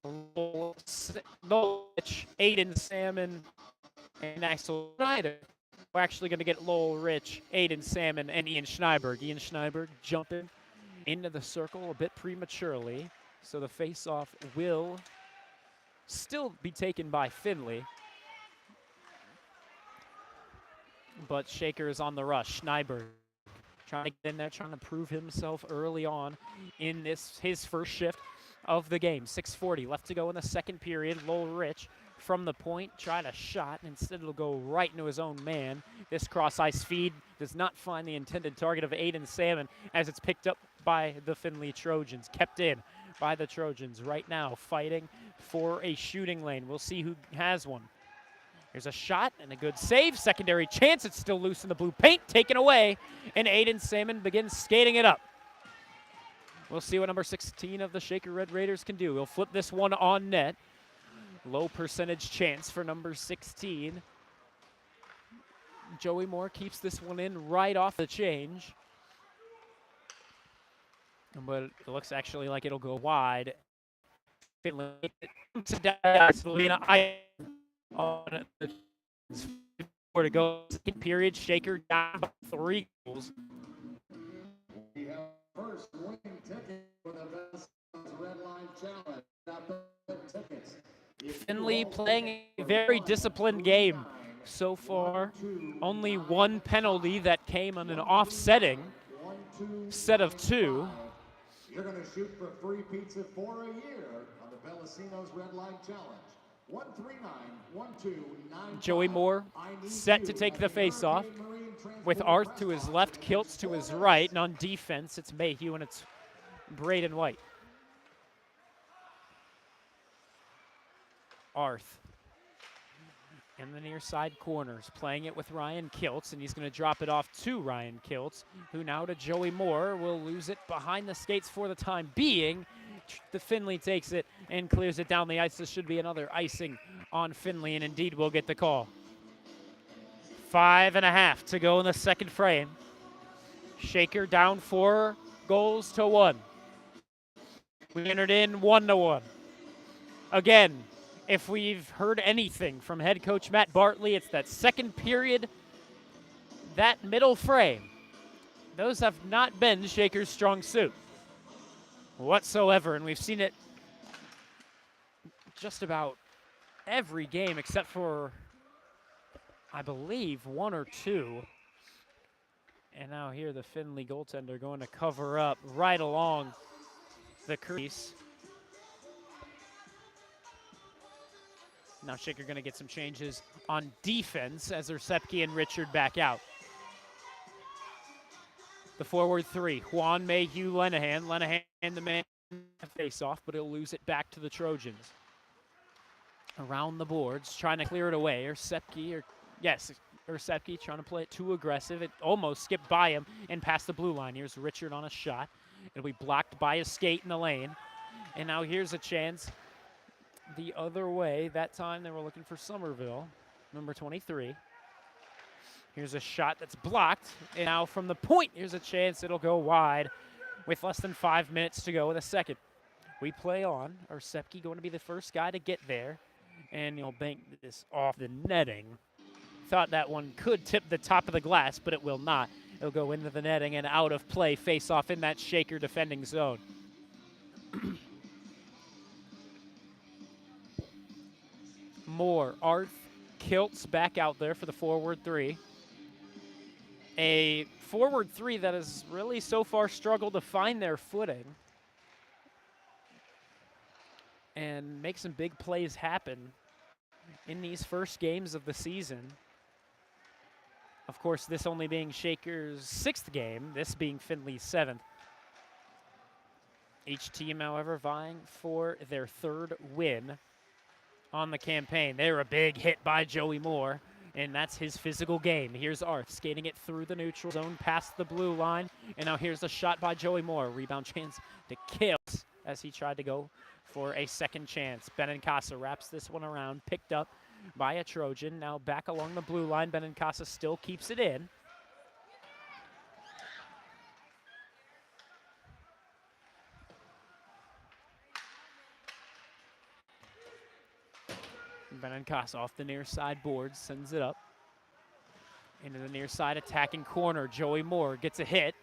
Rich, Aiden Salmon, and Axel Schneider, we're actually going to get Lowell Rich, Aiden Salmon, and Ian Schneiberg. Ian Schneiberg jumping into the circle a bit prematurely, so the face-off will still be taken by Findlay. But Shaker is on the rush. Schneiberg trying to get in there, trying to prove himself early on in his first shift of the game. 6:40 left to go in the second period. Lowell Rich from the point, tried a shot, and instead it'll go right into his own man. This cross-ice feed does not find the intended target of Aiden Salmon as it's picked up by the Findlay Trojans. Kept in by the Trojans right now, fighting for a shooting lane. We'll see who has one. Here's a shot and a good save. Secondary chance. It's still loose in the blue paint. Taken away. And Aiden Salmon begins skating it up. We'll see what number 16 of the Shaker Red Raiders can do. He'll flip this one on net. Low percentage chance for number 16. Joey Moore keeps this one in right off the change. But it looks actually like it'll go wide. It'll be an on the where to go. Second period, Shaker down by 3 goals. We have first winning ticket for the best red line challenge. Tickets. Findlay playing a very disciplined game so far. Only one penalty that came on an offsetting set of 2. You're going to shoot for free pizza for a year on the Bellacino's Red Line Challenge. 139-1295. Joey Moore set to take the face-off with Arth to his left, Kiltz to his right, and on defense it's Mayhew and it's Braden White. Arth in the near side corners, playing it with Ryan Kiltz, and he's going to drop it off to Ryan Kiltz, who now to Joey Moore will lose it behind the skates for the time being. The Findlay takes it and clears it down the ice. This should be another icing on Findlay, and indeed we'll get the call. 5.5 to go in the second frame. Shaker down 4-1. We entered in 1-1. Again, if we've heard anything from head coach Matt Bartley, it's that second period, that middle frame. Those have not been Shaker's strong suit whatsoever, and we've seen it just about every game except for, I believe, 1 or 2. And now here the Findlay goaltender going to cover up right along the crease. Now Shaker going to get some changes on defense as Sepke and Richard back out. The forward 3, Juan, Mayhew, Lenahan. Lenahan the man face-off, but he'll lose it back to the Trojans. Around the boards, trying to clear it away. Sepke trying to play it too aggressive. It almost skipped by him and past the blue line. Here's Richard on a shot. It'll be blocked by a skate in the lane. And now here's a chance the other way. That time they were looking for Somerville, number 23. Here's a shot that's blocked. And now from the point, here's a chance it'll go wide with less than 5 minutes to go in the second. We play on. Sepke going to be the first guy to get there. And he'll bank this off the netting. Thought that one could tip the top of the glass, but it will not. It'll go into the netting and out of play, face off in that Shaker defending zone. Moore, Arth, Kiltz back out there for the forward 3. A forward 3 that has really so far struggled to find their footing and make some big plays happen in these first games of the season. Of course, this only being Shaker's 6th game, this being Findlay's 7th. Each team, however, vying for their 3rd win on the campaign. They're a big hit by Joey Moore, and that's his physical game. Here's Arth skating it through the neutral zone past the blue line, and now here's a shot by Joey Moore. Rebound chance to Kills as he tried to go for a second chance. Benincasa wraps this one around, picked up by a Trojan. Now back along the blue line. Benincasa still keeps it in. Benincasa off the near side boards, sends it up. Into the near side attacking corner. Joey Moore gets a hit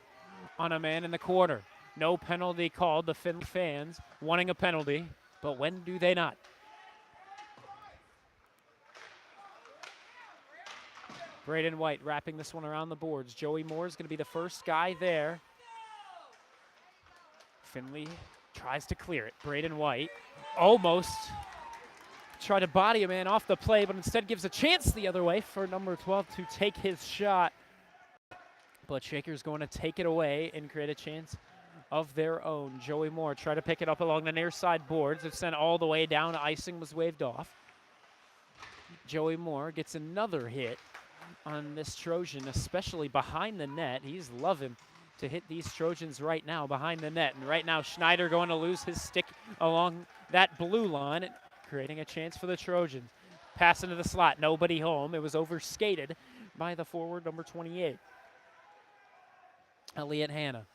on a man in the corner. No penalty called. The Findlay fans wanting a penalty, but when do they not? Braden White wrapping this one around the boards. Joey Moore is going to be the first guy there. Findlay tries to clear it. Braden White almost tried to body a man off the play, but instead gives a chance the other way for number 12 to take his shot. But Shaker's going to take it away and create a chance of their own. Joey Moore tried to pick it up along the near side boards. It's sent all the way down. Icing was waved off. Joey Moore gets another hit on this Trojan, especially behind the net. He's loving to hit these Trojans right now behind the net. And right now, Schneider going to lose his stick along that blue line, creating a chance for the Trojans. Pass into the slot, nobody home. It was overskated by the forward, number 28. Elliott Hanna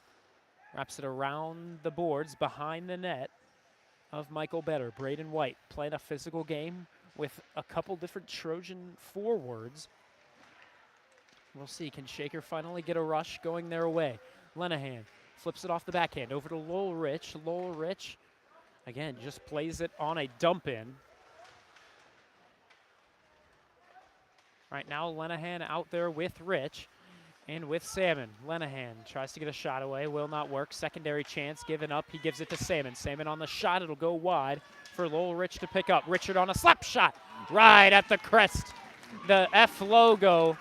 wraps it around the boards behind the net of Michael Better. Braden White playing a physical game with a couple different Trojan forwards. We'll see, can Shaker finally get a rush going their way? Lenahan flips it off the backhand over to Lowell Rich. Lowell Rich, again, just plays it on a dump in. Right now, Lenahan out there with Rich and with Salmon. Lenahan tries to get a shot away, will not work. Secondary chance given up, he gives it to Salmon. Salmon on the shot, it'll go wide for Lowell Rich to pick up. Richard on a slap shot, right at the crest. The F logo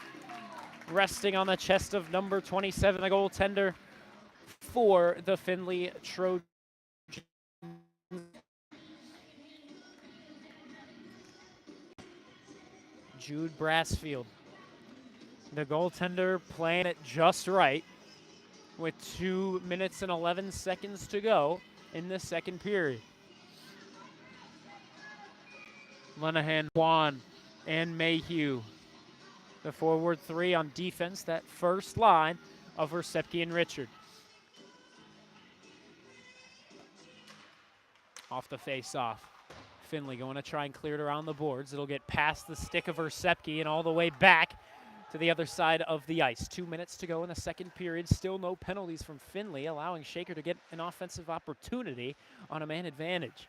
resting on the chest of number 27, the goaltender for the Findlay Trojans. Jude Brassfield, the goaltender, playing it just right with 2 minutes and 11 seconds to go in the second period. Lenahan, Juan, and Mayhew. The forward 3 on defense, that first line of Versepke and Richard. Off the face-off. Findlay going to try and clear it around the boards. It'll get past the stick of Versepke and all the way back to the other side of the ice. 2 minutes to go in the second period. Still no penalties from Findlay, allowing Shaker to get an offensive opportunity on a man advantage.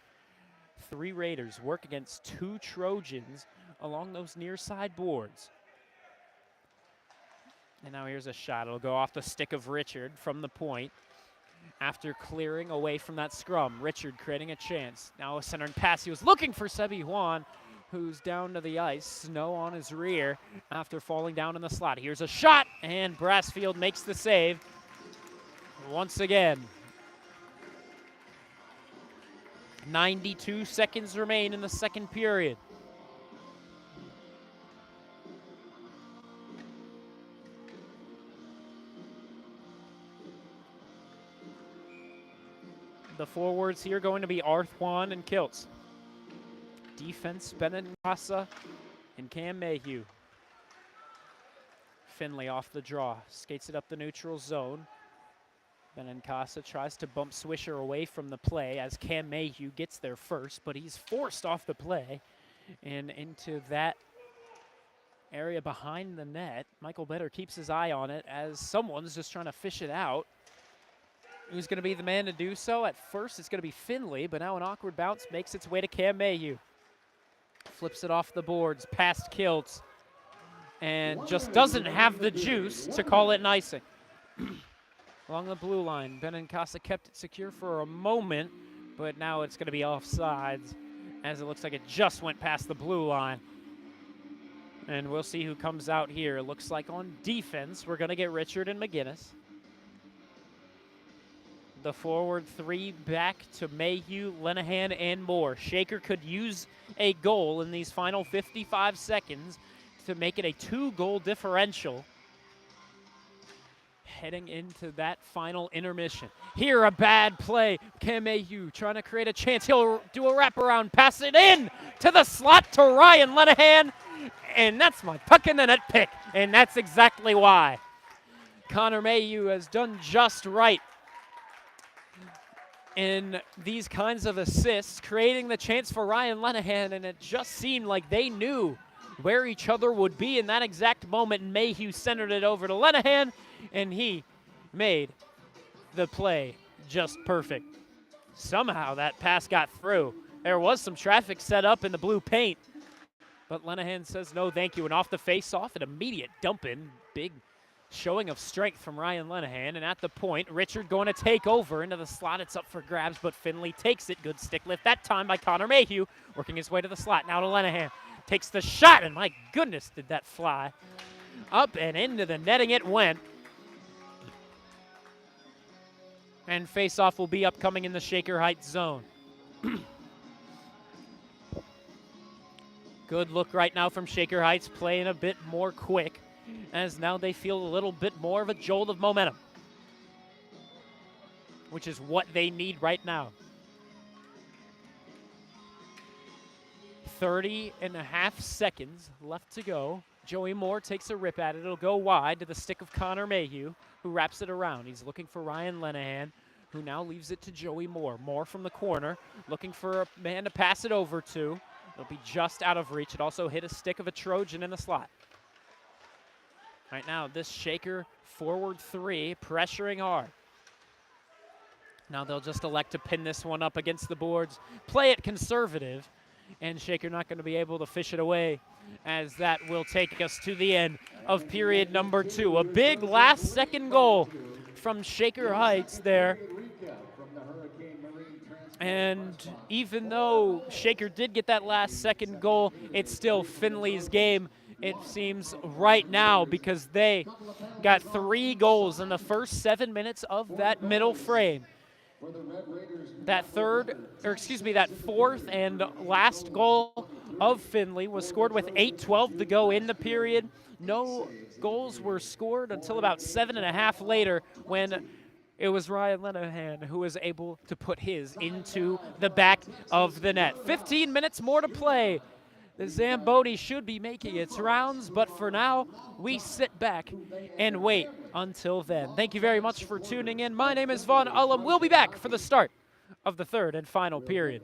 3 Raiders work against 2 Trojans along those near side boards. And now here's a shot. It'll go off the stick of Richard from the point after clearing away from that scrum. Richard creating a chance. Now a centering pass. He was looking for Sebi Juan, who's down to the ice. Snow on his rear after falling down in the slot. Here's a shot, and Brassfield makes the save once again. 92 seconds remain in the second period. The forwards here going to be Arth, Juan, and Kiltz. Defense, Benincasa and Cam Mayhew. Findlay off the draw, skates it up the neutral zone. Benincasa tries to bump Swisher away from the play as Cam Mayhew gets there first, but he's forced off the play and into that area behind the net. Michael Better keeps his eye on it as someone's just trying to fish it out. Who's going to be the man to do so? At first, it's going to be Findlay, but now an awkward bounce makes its way to Cam Mayhew. Flips it off the boards, past Kiltz, and just doesn't have the juice to call it an icing. Along the blue line, Benincasa kept it secure for a moment, but now it's going to be offsides as it looks like it just went past the blue line. And we'll see who comes out here. Looks like on defense, we're going to get Richard and McGinnis. The forward three back to Mayhew, Lenahan, and Moore. Shaker could use a goal in these final 55 seconds to make it a 2-goal differential heading into that final intermission. Here, a bad play. Cam Mayhew trying to create a chance. He'll do a wraparound, pass it in to the slot to Ryan Lenahan, and that's my puck in the net pick, and that's exactly why. Connor Mayhew has done just right in these kinds of assists, creating the chance for Ryan Lenahan, and it just seemed like they knew where each other would be in that exact moment, and Mayhew centered it over to Lenahan, and he made the play just perfect. Somehow that pass got through. There was some traffic set up in the blue paint, but Lenahan says no thank you, and off the face-off, an immediate dump-in. Big showing of strength from Ryan Lenahan, and at the point, Richard going to take over into the slot. It's up for grabs, but Findlay takes it. Good stick lift that time by Connor Mayhew, working his way to the slot. Now to Lenahan. Takes the shot, and my goodness, did that fly. Up and into the netting it went. And face-off will be upcoming in the Shaker Heights zone. Good look right now from Shaker Heights, playing a bit more quick, as now they feel a little bit more of a jolt of momentum, which is what they need right now. 30.5 seconds left to go. Joey Moore takes a rip at it. It'll go wide to the stick of Connor Mayhew, who wraps it around. He's looking for Ryan Lenahan, who now leaves it to Joey Moore. Moore from the corner, looking for a man to pass it over to. It'll be just out of reach. It also hit a stick of a Trojan in the slot. Right now, this Shaker forward three, pressuring hard. Now they'll just elect to pin this one up against the boards, play it conservative, and Shaker not going to be able to fish it away, as that will take us to the end of period number 2. A big last-second goal from Shaker Heights there. And even though Shaker did get that last-second goal, it's still Findlay's game, it seems, right now, because they got 3 goals in the first 7 minutes of that middle frame. That fourth and last goal of Findlay was scored with 8:12 to go in the period. No goals were scored until about 7.5 later, when it was Ryan Lenahan who was able to put his into the back of the net. 15 minutes more to play. The Zamboni should be making its rounds, but for now, we sit back and wait until then. Thank you very much for tuning in. My name is Vaughn Ullum. We'll be back for the start of the third and final period.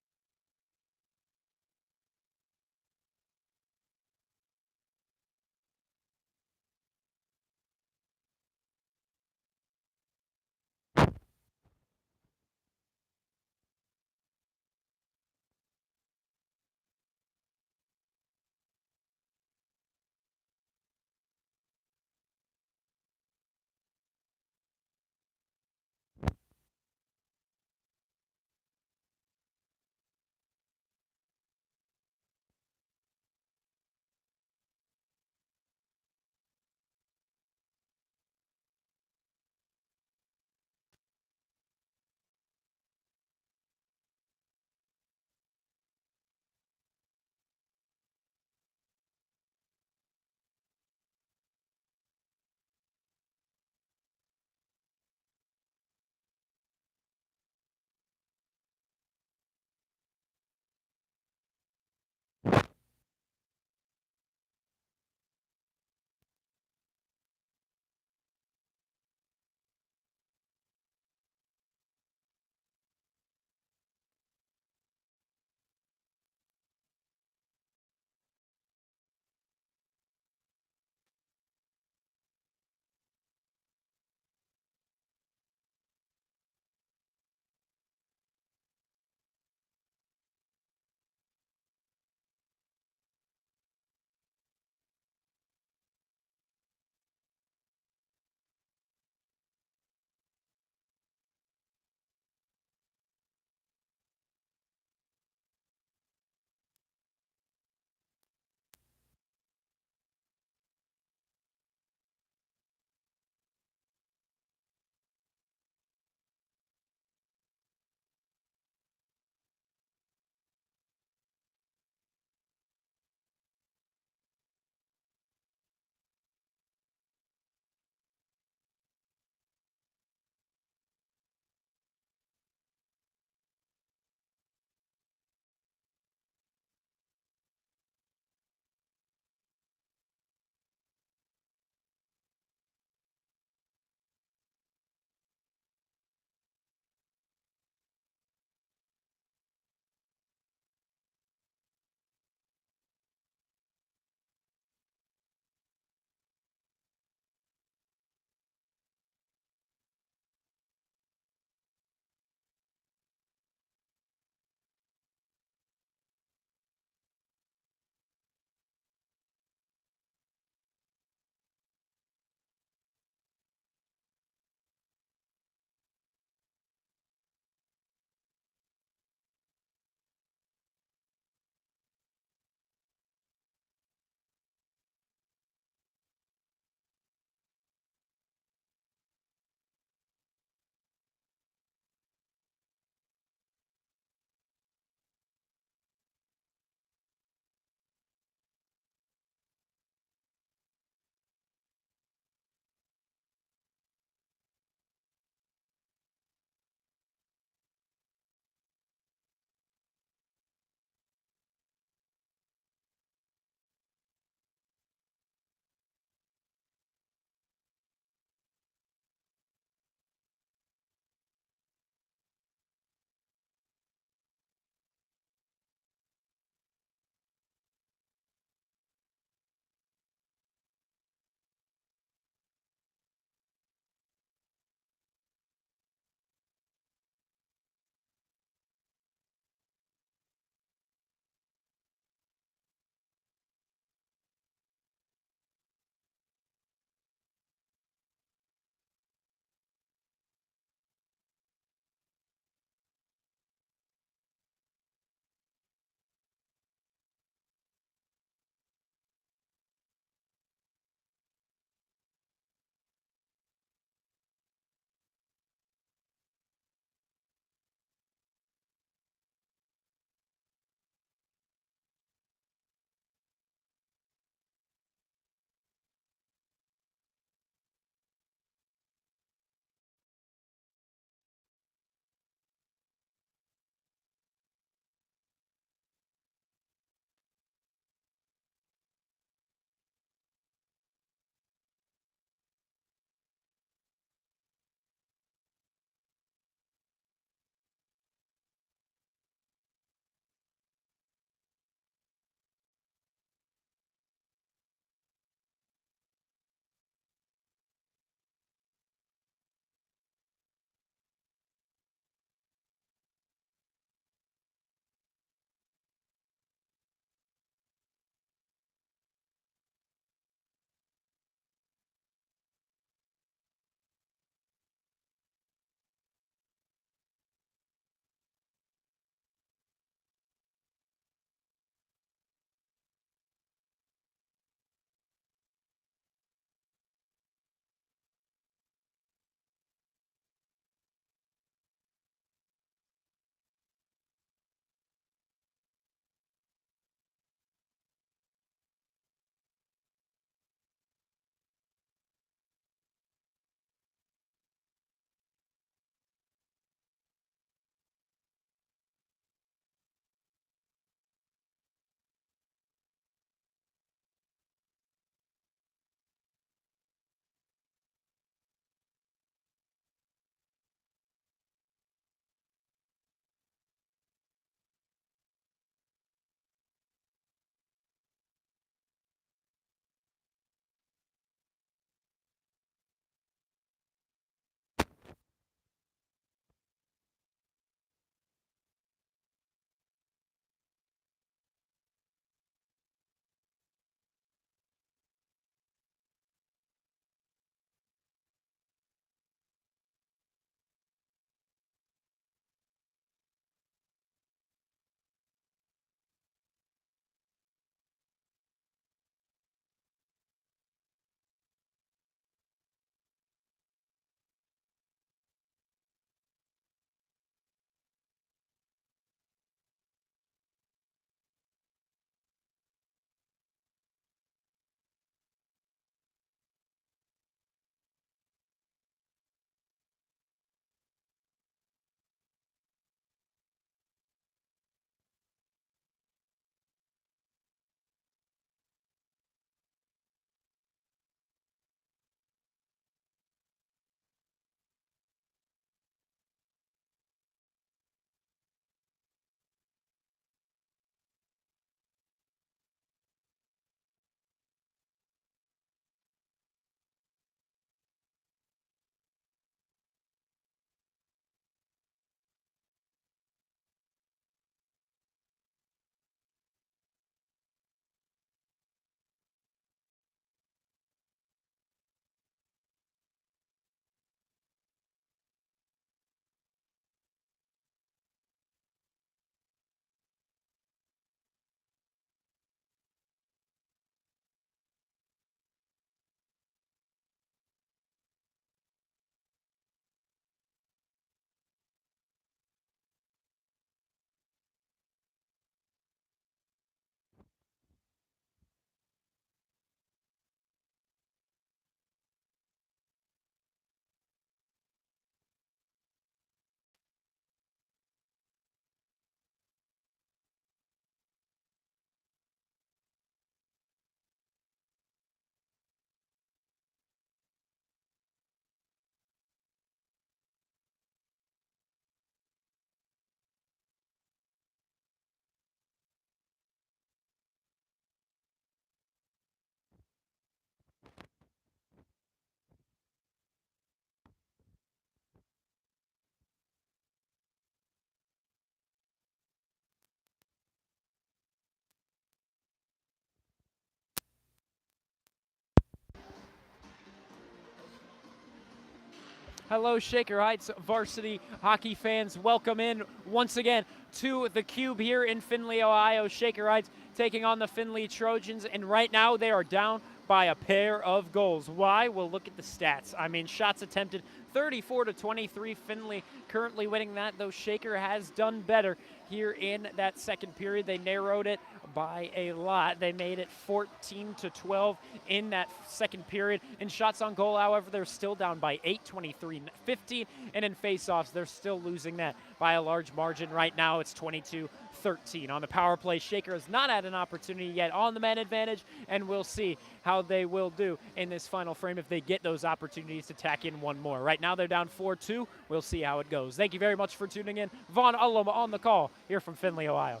Hello, Shaker Heights varsity hockey fans. Welcome in once again to the Cube here in Findlay, Ohio. Shaker Heights taking on the Findlay Trojans, and right now they are down by a pair of goals. Why? Well, look at the stats. I mean, shots attempted 34-23. Findlay currently winning that, though Shaker has done better here in that second period. They narrowed it by a lot. They made it 14-12 in that second period. In shots on goal, however, they're still down by 8, 23-15, and in faceoffs, they're still losing that by a large margin. Right now, it's 22-13. On the power play, Shaker has not had an opportunity yet on the man advantage, and we'll see how they will do in this final frame if they get those opportunities to tack in one more. Right now, they're down 4-2. We'll see how it goes. Thank you very much for tuning in. Vaughn Ullum on the call here from Findlay, Ohio.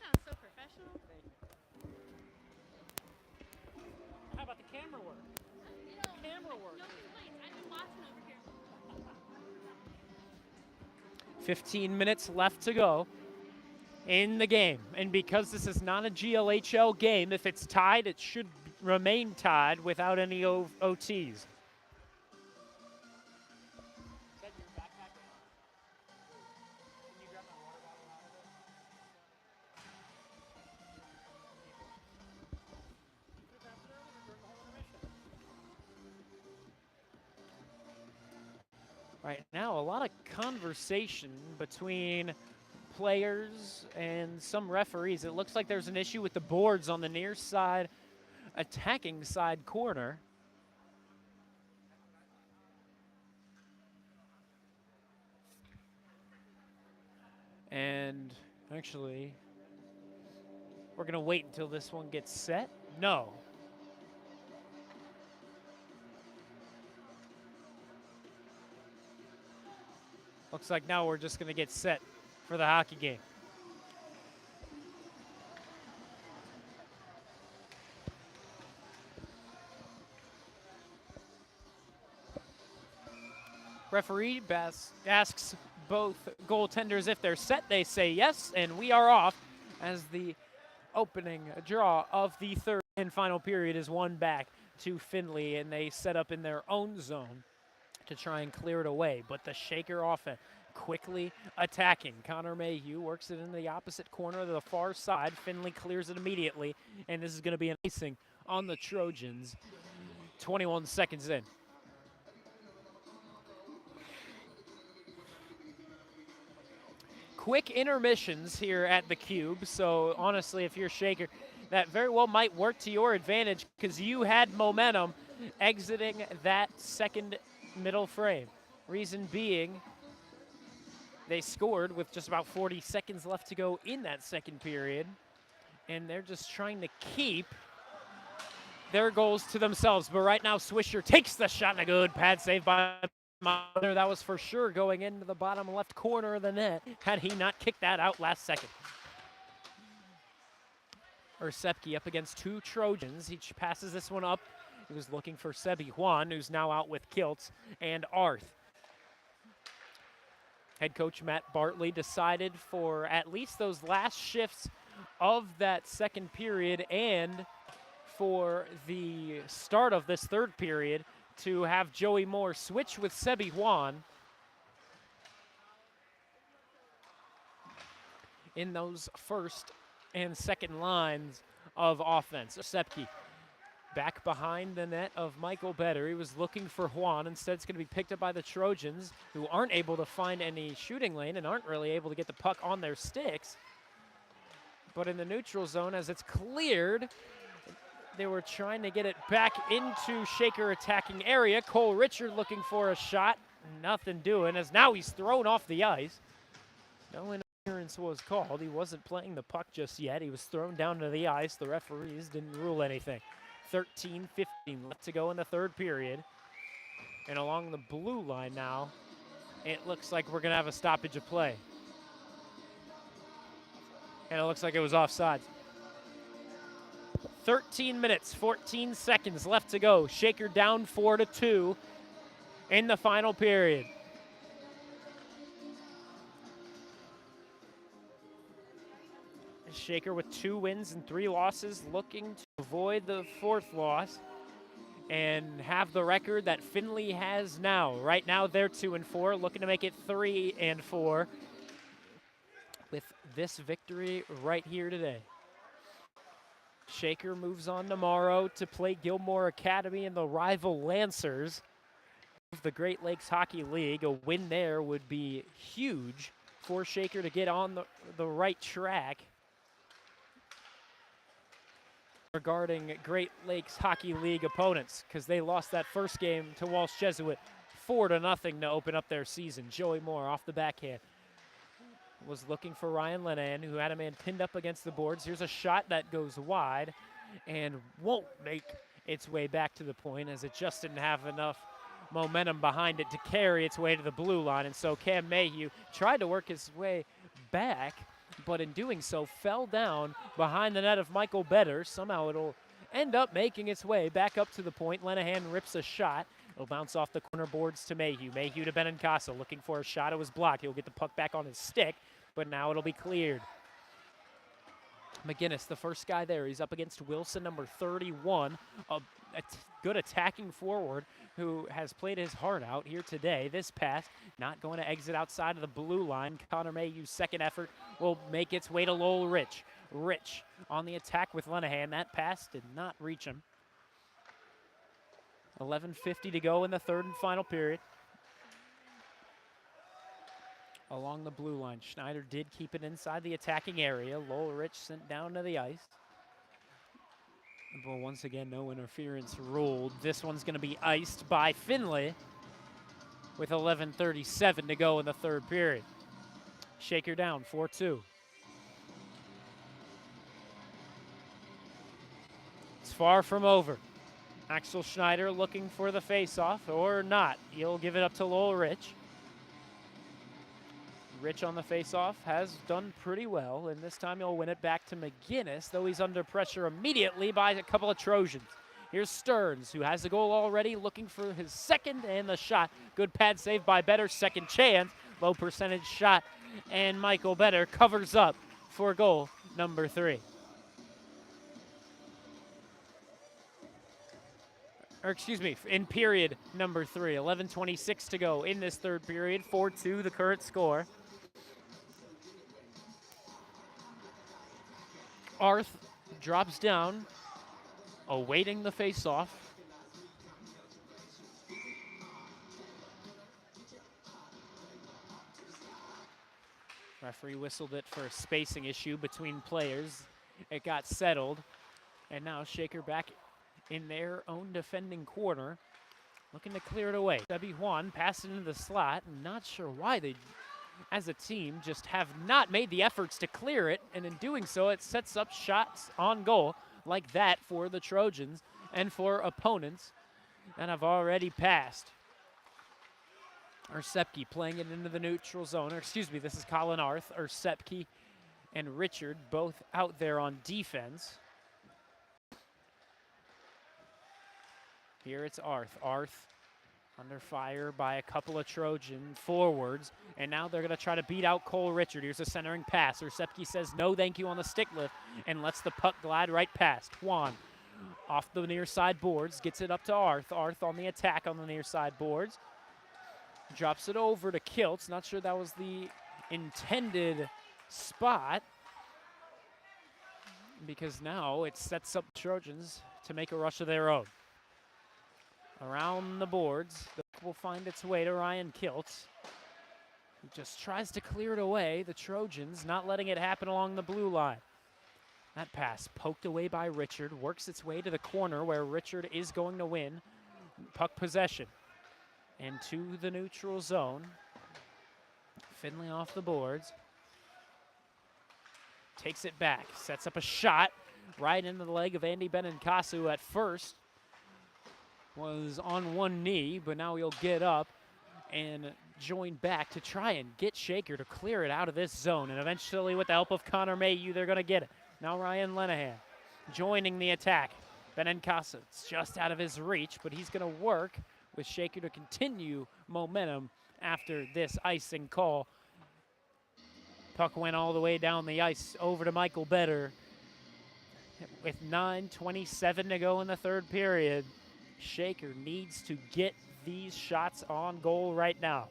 Sounds so professional. How about the camera work? Camera work. No complaints. I've been watching over here. 15 minutes left to go in the game. And because this is not a GLHL game, if it's tied, it should remain tied without any OTs. Right now, a lot of conversation between players and some referees. It looks like there's an issue with the boards on the near side, attacking side corner. And actually, we're going to wait until this one gets set. No. Looks like now we're just going to get set for the hockey game. Referee asks both goaltenders if they're set. They say yes, and we are off as the opening draw of the third and final period is won back to Findlay, and they set up in their own zone to try and clear it away. But the Shaker offense quickly attacking. Connor Mayhew works it in the opposite corner to the far side. Findlay clears it immediately, and this is going to be an icing on the Trojans. 21 seconds in. Quick intermissions here at the Cube, so honestly, if you're Shaker, that very well might work to your advantage because you had momentum exiting that second middle frame. Reason being, they scored with just about 40 seconds left to go in that second period, and they're just trying to keep their goals to themselves. But right now, Swisher takes the shot, and a good pad save by Mother. That was for sure going into the bottom left corner of the net had he not kicked that out last second. Ursepke up against two Trojans. He passes this one up. He was looking for Sebi Juan, who's now out with Kiltz and Arth. Head coach Matt Bartley decided for at least those last shifts of that second period and for the start of this third period to have Joey Moore switch with Sebi Juan in those first and second lines of offense. Ursepke back behind the net of Michael Better. He was looking for Juan. Instead, it's going to be picked up by the Trojans, who aren't able to find any shooting lane and aren't really able to get the puck on their sticks. But in the neutral zone, as it's cleared, they were trying to get it back into Shaker attacking area. Cole Richard looking for a shot. Nothing doing, as now he's thrown off the ice. No interference was called. He wasn't playing the puck just yet. He was thrown down to the ice. The referees didn't rule anything. 13-15 left to go in the third period. And along the blue line now, it looks like we're going to have a stoppage of play. And it looks like it was offsides. 13 minutes, 14 seconds left to go. Shaker down 4-2 in the final period. Shaker with 2 wins and 3 losses, looking to avoid the 4th loss and have the record that Findlay has now. Right now they're 2-4, looking to make it 3-4 with this victory right here today. Shaker moves on tomorrow to play Gilmore Academy and the rival Lancers of the Great Lakes Hockey League. A win there would be huge for Shaker to get on the right track regarding Great Lakes Hockey League opponents, because they lost that first game to Walsh Jesuit 4-0 to open up their season. Joey Moore off the backhand was looking for Ryan Lenahan, who had a man pinned up against the boards. Here's a shot that goes wide and won't make its way back to the point, as it just didn't have enough momentum behind it to carry its way to the blue line. And so Cam Mayhew tried to work his way back, but in doing so fell down behind the net of Michael Better. Somehow it'll end up making its way back up to the point. Lenahan rips a shot. It'll bounce off the corner boards to Mayhew. Mayhew to Benincasa, looking for a shot. It was blocked. He'll get the puck back on his stick, but now it'll be cleared. McGinnis, the first guy there. He's up against Wilson, number 31, a good attacking forward who has played his heart out here today. This pass not going to exit outside of the blue line. Connor Mayhew's second effort will make its way to Lowell Rich. Rich on the attack with Lenahan. That pass did not reach him. 11:50 to go in the third and final period. Along the blue line, Schneider did keep it inside the attacking area. Lowell Rich sent down to the ice. But once again, no interference ruled. This one's going to be iced by Findlay with 11:37 to go in the third period. Shaker down, 4-2. It's far from over. Axel Schneider looking for the face-off, or not. He'll give it up to Lowell Rich. Rich on the face-off has done pretty well, and this time he'll win it back to McGinnis, though he's under pressure immediately by a couple of Trojans. Here's Stearns, who has the goal already, looking for his second, and the shot. Good pad save by Better, second chance. Low percentage shot, and Michael Better covers up for goal number 3. Or excuse me, in period number 3. 11:26 to go in this third period. 4-2 the current score. Arth drops down, awaiting the face-off. Referee whistled it for a spacing issue between players. It got settled, and now Shaker back in their own defending corner, looking to clear it away. W. Juan passed it into the slot. Not sure why they, as a team, just have not made the efforts to clear it, and in doing so, it sets up shots on goal like that for the Trojans and for opponents that have already passed. Ersepke playing it into the neutral zone. Or excuse me, this is Colin Arth. Ersepke and Richard both out there on defense. Here it's Arth. Arth under fire by a couple of Trojan forwards, and now they're going to try to beat out Cole Richard. Here's a centering pass. Ersepke says no thank you on the stick lift and lets the puck glide right past. Juan off the near side boards, gets it up to Arth. Arth on the attack on the near side boards. Drops it over to Kiltz. Not sure that was the intended spot, because now it sets up Trojans to make a rush of their own. Around the boards, the puck will find its way to Ryan Kiltz, who just tries to clear it away. The Trojans not letting it happen along the blue line. That pass poked away by Richard, works its way to the corner where Richard is going to win puck possession. And to the neutral zone. Findlay off the boards. Takes it back, sets up a shot right into the leg of Andy Benincasa, who at first was on one knee, but now he'll get up and join back to try and get Shaker to clear it out of this zone. And eventually, with the help of Connor Mayhew, they're going to get it. Now Ryan Lenahan joining the attack. Benincasa, it's just out of his reach, but he's going to work with Shaker to continue momentum after this icing call. Puck went all the way down the ice over to Michael Better with 9:27 to go in the third period. Shaker needs to get these shots on goal right now.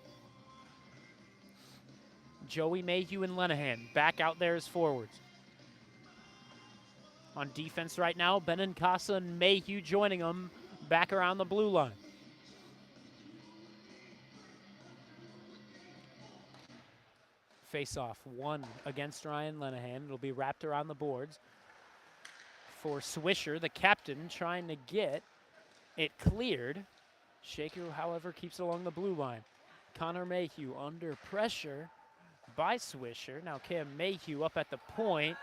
Joey Mayhew and Lenahan back out there as forwards. On defense right now, Benincasa and Mayhew joining them back around the blue line. Face-off, one against Ryan Lenahan. It'll be wrapped around the boards for Swisher, the captain, trying to get it cleared. Shaker, however, keeps it along the blue line. Connor Mayhew under pressure by Swisher. Now Cam Mayhew up at the point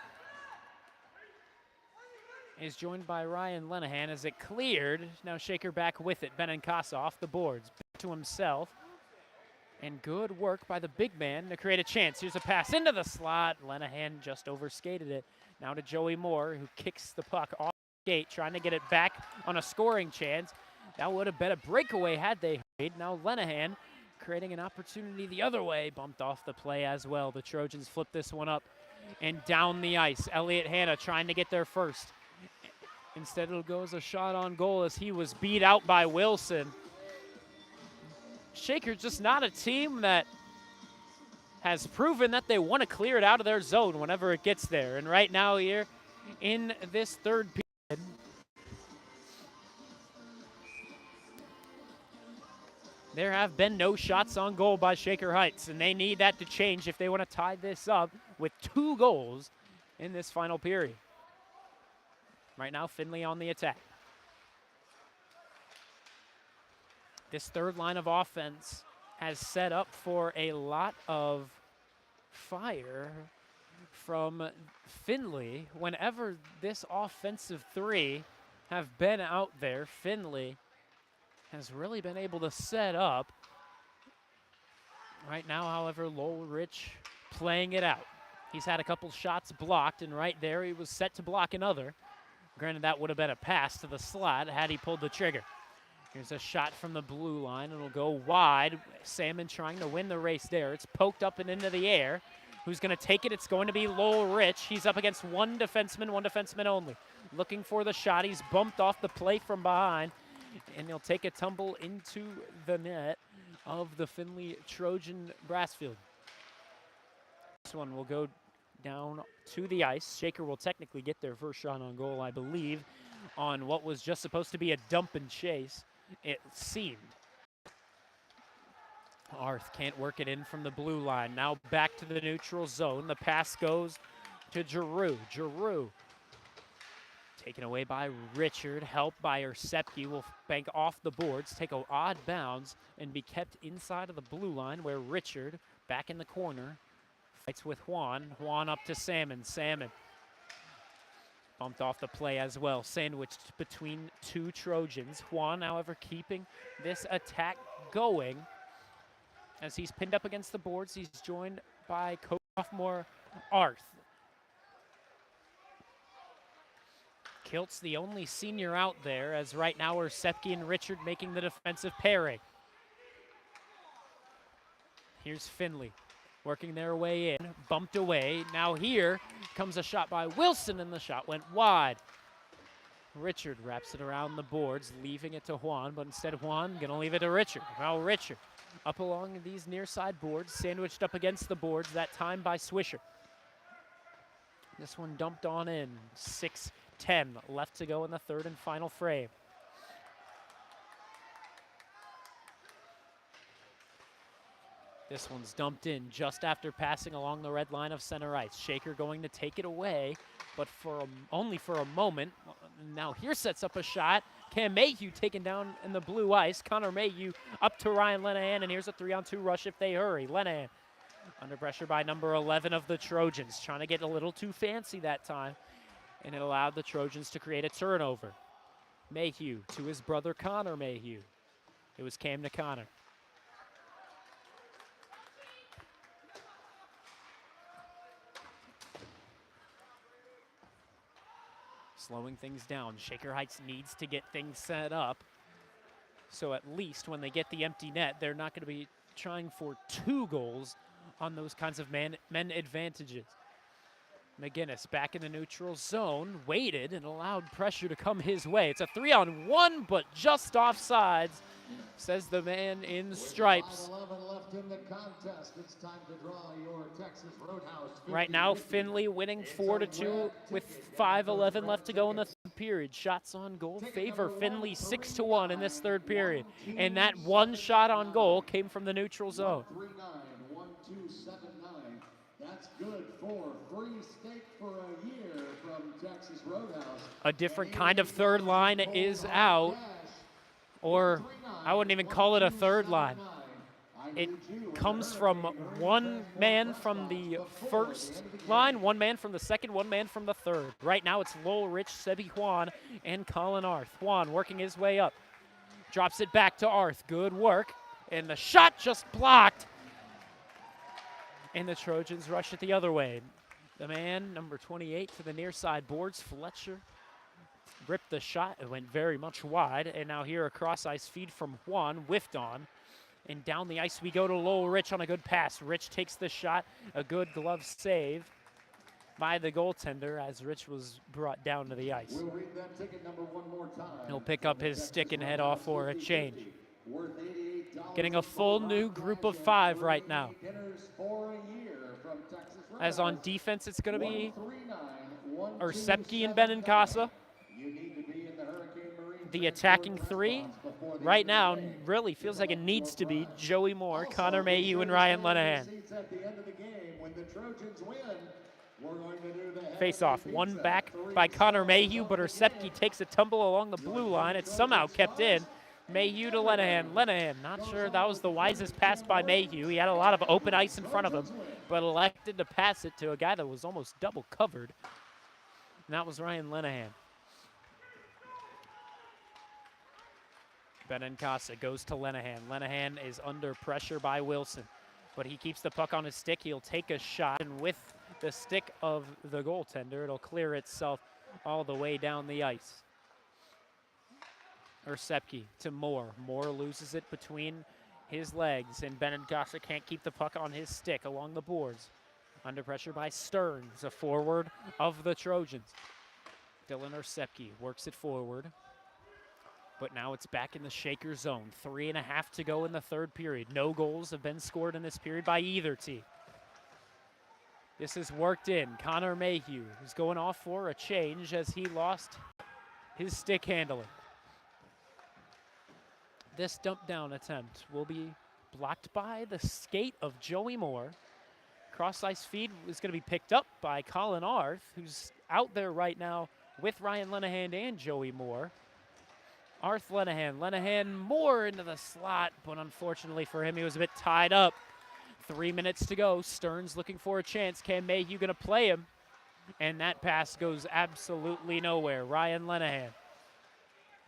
is joined by Ryan Lenahan as it cleared. Now Shaker back with it. Benincasa off the boards, back to himself. And good work by the big man to create a chance. Here's a pass into the slot. Lenahan just overskated it. Now to Joey Moore, who kicks the puck off the gate, trying to get it back on a scoring chance. That would have been a breakaway had they hurried. Now Lenahan creating an opportunity the other way. Bumped off the play as well. The Trojans flip this one up and down the ice. Elliott Hanna trying to get there first. Instead, it'll go as a shot on goal as he was beat out by Wilson. Shaker's just not a team that has proven that they want to clear it out of their zone whenever it gets there. And right now here in this third period, there have been no shots on goal by Shaker Heights, and they need that to change if they want to tie this up with 2 goals in this final period. Right now, Findlay on the attack. This third line of offense has set up for a lot of fire from Findlay. Whenever this offensive 3 have been out there, Findlay has really been able to set up. Right now, however, Lowell Rich playing it out. He's had a couple shots blocked, and right there he was set to block another. Granted, that would have been a pass to the slot had he pulled the trigger. Here's a shot from the blue line. It'll go wide. Salmon trying to win the race there. It's poked up and into the air. Who's going to take it? It's going to be Lowell Rich. He's up against one defenseman only. Looking for the shot. He's bumped off the play from behind, and he'll take a tumble into the net of the Findlay Trojan Brassfield. This one will go down to the ice. Shaker will technically get their first shot on goal, I believe, on what was just supposed to be a dump and chase. It seemed. Arth can't work it in from the blue line. Now back to the neutral zone. The pass goes to Giroux. Giroux taken away by Richard. Helped by Ersepke. Will bank off the boards, take an odd bounce, and be kept inside of the blue line where Richard, back in the corner, fights with Juan. Juan up to Salmon. Salmon bumped off the play as well. Sandwiched between 2 Trojans. Juan, however, keeping this attack going. As he's pinned up against the boards, he's joined by sophomore Arth. Kilt's the only senior out there, as right now are Sepke and Richard making the defensive pairing. Here's Findlay working their way in, bumped away. Now here comes a shot by Wilson, and the shot went wide. Richard wraps it around the boards, leaving it to Juan, but instead Juan gonna leave it to Richard. Now Richard up along these near side boards, sandwiched up against the boards, that time by Swisher. This one dumped on in. 6:10 left to go in the third and final frame. This one's dumped in just after passing along the red line of center ice. Shaker going to take it away, but only for a moment. Now here sets up a shot. Cam Mayhew taken down in the blue ice. Connor Mayhew up to Ryan Lenahan, and here's a 3-on-2 rush if they hurry. Lenahan under pressure by number 11 of the Trojans, trying to get a little too fancy that time, and it allowed the Trojans to create a turnover. Mayhew to his brother Connor Mayhew. It was Cam to Connor. Slowing things down. Shaker Heights needs to get things set up, so at least when they get the empty net, they're not going to be trying for 2 goals on those kinds of men advantages. McGinnis back in the neutral zone, waited and allowed pressure to come his way. It's a 3-on-1, but just offsides, says the man in stripes. 5:11 left in the contest. It's time to draw your Texas Roadhouse. Right now, Findlay winning 4-2 with 5:11 left to go in the third period. Shots on goal favor Findlay 6-1 in this third period. And that one shot on goal came from the neutral zone. 139-1279. That's good for free steak for a year from Texas Roadhouse. A different kind of third line is out, or I wouldn't even call it a third line. It comes from one man from the first line, one man from the second, one man from the third. Right now it's Lowell Rich, Sebi Juan, and Colin Arth. Juan working his way up. Drops it back to Arth. Good work. And the shot just blocked. And the Trojans rush it the other way. The man, number 28, to the near side boards, Fletcher, ripped the shot. It went very much wide. And now here a cross-ice feed from Juan, whiffed on. And down the ice we go to Lowell Rich on a good pass. Rich takes the shot, a good glove save by the goaltender as Rich was brought down to the ice. We'll read that ticket number one more time. He'll pick up his stick and head off for a change. Worth $88. Getting a full new group of 5 right now. Dinners for a year from Texas As on Roadhouse. defense, it's going to be 139-1279. Ursepki and Benincasa. You need to be in the Hurricane Marine The attacking 3 right now really feels like it needs to be Joey Moore, Connor Mayhew, and Ryan Lenahan. At the end of the game, when the Trojans win, we're going to do the Face off, one back by Connor Mayhew, but Ursepki takes a tumble along the blue line. It's somehow kept in. Mayhew to Lenahan. Lenahan, not sure that was the wisest pass by Mayhew. He had a lot of open ice in front of him, but elected to pass it to a guy that was almost double covered. And that was Ryan Lenahan. Benincasa goes to Lenahan. Lenahan is under pressure by Wilson, but he keeps the puck on his stick. He'll take a shot, and with the stick of the goaltender, it'll clear itself all the way down the ice. Ursepki to Moore. Moore loses it between his legs, and Benincasa can't keep the puck on his stick along the boards. Under pressure by Stearns, a forward of the Trojans. Dylan Ursepki works it forward. But now it's back in the Shaker zone. 3.5 to go in the third period. No goals have been scored in this period by either team. This is worked in. Connor Mayhew is going off for a change as he lost his stick handling. This dump down attempt will be blocked by the skate of Joey Moore. Cross ice feed is going to be picked up by Colin Arth, who's out there right now with Ryan Lenahan and Joey Moore. Arth Lenahan. Lenahan more into the slot, but unfortunately for him, he was a bit tied up. 3 minutes to go. Stearns looking for a chance. Cam Mayhew going to play him? And that pass goes absolutely nowhere. Ryan Lenahan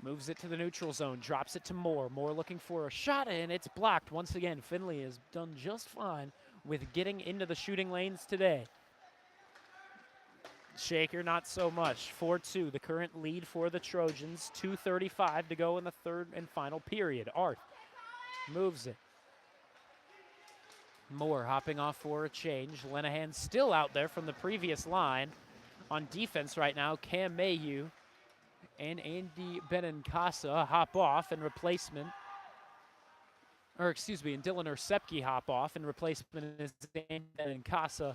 moves it to the neutral zone, drops it to Moore. Moore looking for a shot, and it's blocked. Once again, Findlay has done just fine with getting into the shooting lanes today. Shaker, not so much. 4-2, the current lead for the Trojans. 2:35 to go in the third and final period. Arth moves it. Moore hopping off for a change. Lenahan still out there from the previous line. On defense right now, Cam Mayhew and Andy Benincasa hop off in replacement. Or excuse me, and Dylan Ursepki hop off in replacement is Andy Benincasa.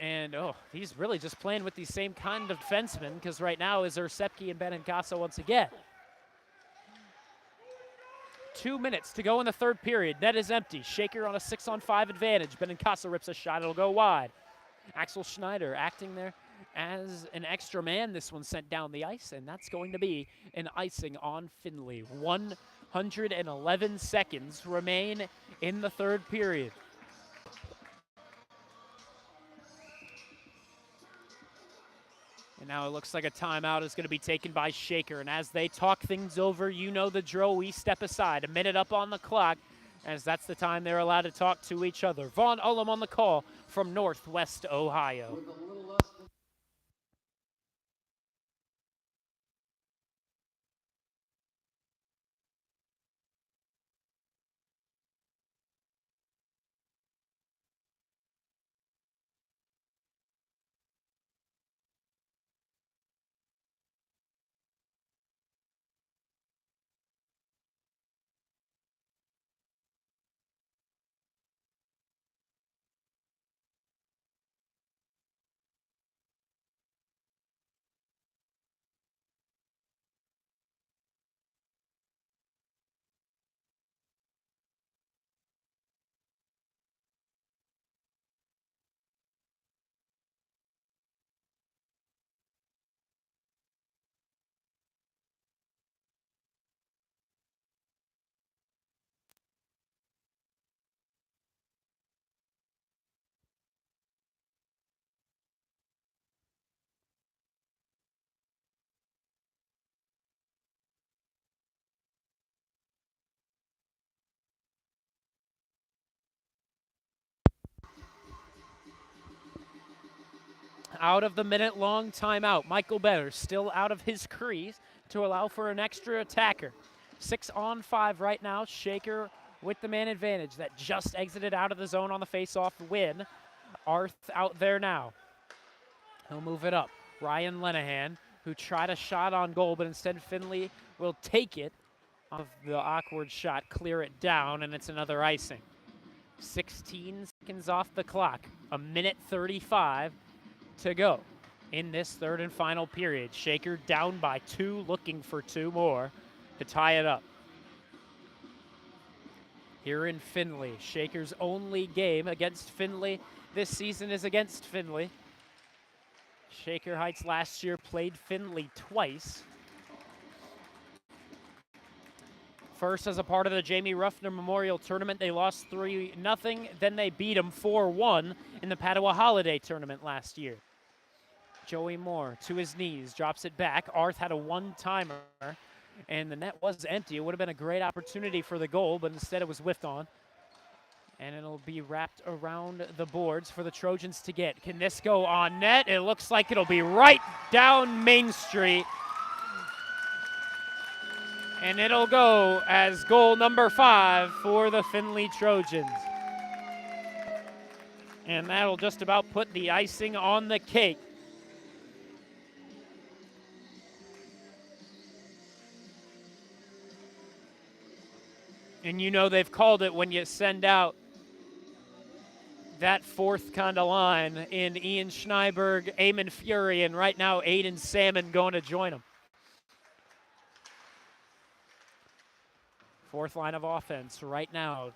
And, he's really just playing with the same kind of defensemen because right now is Ursepki and Benincasa once again. 2 minutes to go in the third period. Net is empty. Shaker on a 6-on-5 advantage. Benincasa rips a shot. It'll go wide. Axel Schneider acting there as an extra man. This one sent down the ice, and that's going to be an icing on Findlay. 111 seconds remain in the third period. And now it looks like a timeout is going to be taken by Shaker. And as they talk things over, you know the drill. We step aside. A minute up on the clock, as that's the time they're allowed to talk to each other. Vaughn Ullum on the call from Northwest Ohio. out of the minute-long timeout. Michael Better still out of his crease to allow for an extra attacker. 6-on-5 right now. Shaker with the man advantage that just exited out of the zone on the face-off win. Arth out there now. He'll move it up. Ryan Lenahan, who tried a shot on goal, but instead Findlay will take it off the awkward shot, clear it down, and it's another icing. 16 seconds off the clock. 1:35 to go in this third and final period. Shaker down by 2, looking for 2 more to tie it up. Here in Findlay, Shaker's only game against Findlay this season is against Findlay. Shaker Heights last year played Findlay twice. First as a part of the Jamie Ruffner Memorial Tournament, they lost 3-0. Then they beat them 4-1 in the Padua Holiday Tournament last year. Joey Moore to his knees, drops it back. Arth had a one-timer, and the net was empty. It would have been a great opportunity for the goal, but instead it was whiffed on. And it'll be wrapped around the boards for the Trojans to get. Can this go on net? It looks like it'll be right down Main Street. And it'll go as goal number 5 for the Findlay Trojans. And that'll just about put the icing on the cake. And you know they've called it when you send out that fourth kind of line in Ian Schneiberg, Eamon Fury, and right now Aiden Salmon going to join them. Fourth line of offense right now,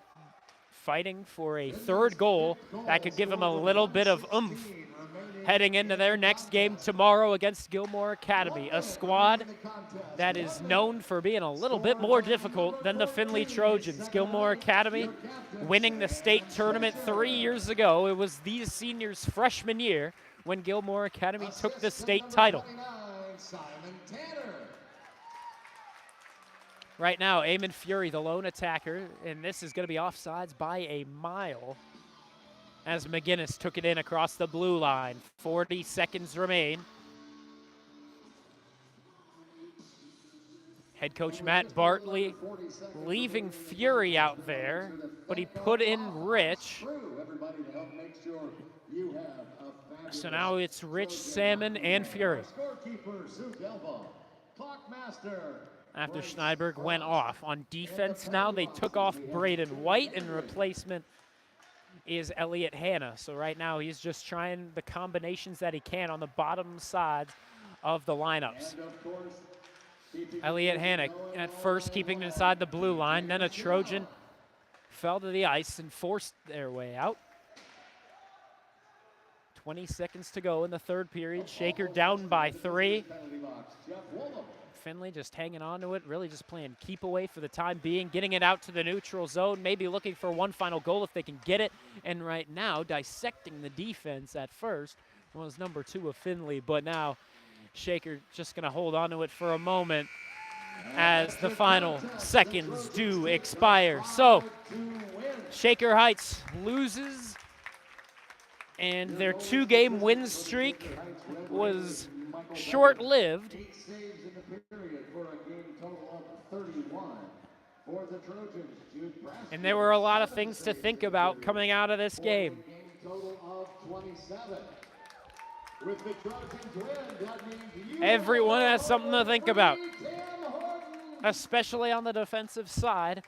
fighting for a third goal that could give them a little bit of oomph heading into their next game tomorrow against Gilmore Academy, a squad that is known for being a little bit more difficult than the Findlay Trojans. Gilmore Academy winning the state tournament 3 years ago. It was these seniors' freshman year when Gilmore Academy took the state title. Right now, Eamon Fury, the lone attacker, and this is going to be offsides by a mile as McGinnis took it in across the blue line. 40 seconds remain. Head coach Matt Bartley leaving Fury out there, but he put in Rich. So now it's Rich, Salmon, and Fury. After Schneiberg went off. On defense now, they took off Braden White, and replacement is Elliot Hanna. So right now, he's just trying the combinations that he can on the bottom sides of the lineups. Elliot Hanna at first keeping it inside the blue line. Then a Trojan fell to the ice and forced their way out. 20 seconds to go in the third period. Shaker down by 3. Findlay just hanging on to it, really just playing keep away for the time being, getting it out to the neutral zone, maybe looking for one final goal if they can get it. And right now, dissecting the defense at first was number 2 of Findlay, but now Shaker just going to hold on to it for a moment as the final seconds do expire. So Shaker Heights loses, and their 2-game win streak was short-lived. And there were a lot of things to think about coming out of this game. Everyone has something to think about, especially on the defensive side.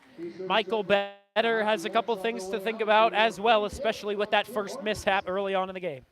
Michael Better has a couple things to think about as well, especially with that first mishap early on in the game.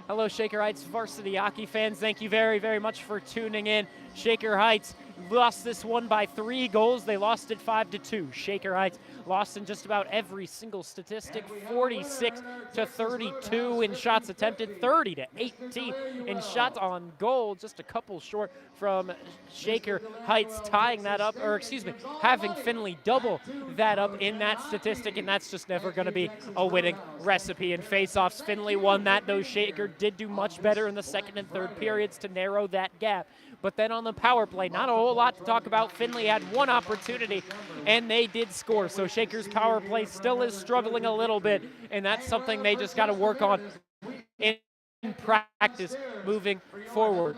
Hello, Shaker Heights Varsity hockey fans. Thank you very, very much for tuning in. Shaker Heights lost this one by 3 goals. They lost it 5-2. Shaker Heights lost in just about every single statistic. 46-32 in shots attempted, 30-18 in shots on goal. Just a couple short from Shaker Heights tying that up, or excuse me, having Findlay double that up in that statistic, and that's just never going to be a winning recipe in faceoffs. Findlay won that, though Shaker did do much better in the second and third periods to narrow that gap. But then on the power play, not a whole lot to talk about. Findlay had one opportunity, and they did score. So Shaker's power play still is struggling a little bit, and that's something they just got to work on in practice moving forward.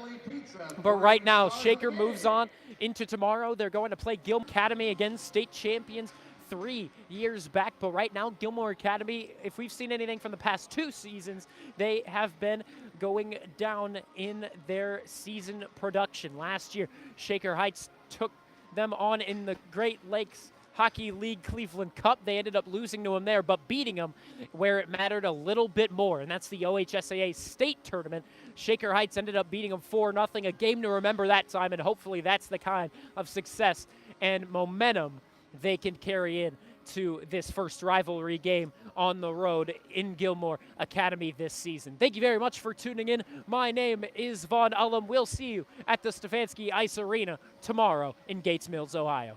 But right now, Shaker moves on into tomorrow. They're going to play Gilmore Academy again, state champions 3 years back. But right now, Gilmore Academy, if we've seen anything from the past 2 seasons, they have been going down in their season production. Last year, Shaker Heights took them on in the Great Lakes Hockey League Cleveland Cup. They ended up losing to them there, but beating them where it mattered a little bit more, and that's the OHSAA state tournament. Shaker Heights ended up beating them 4-0, a game to remember that time, and hopefully that's the kind of success and momentum they can carry in to this first rivalry game on the road in Gilmore Academy this season. Thank you very much for tuning in. My name is Vaughn Ullum. We'll see you at the Stefanski Ice Arena tomorrow in Gates Mills, Ohio.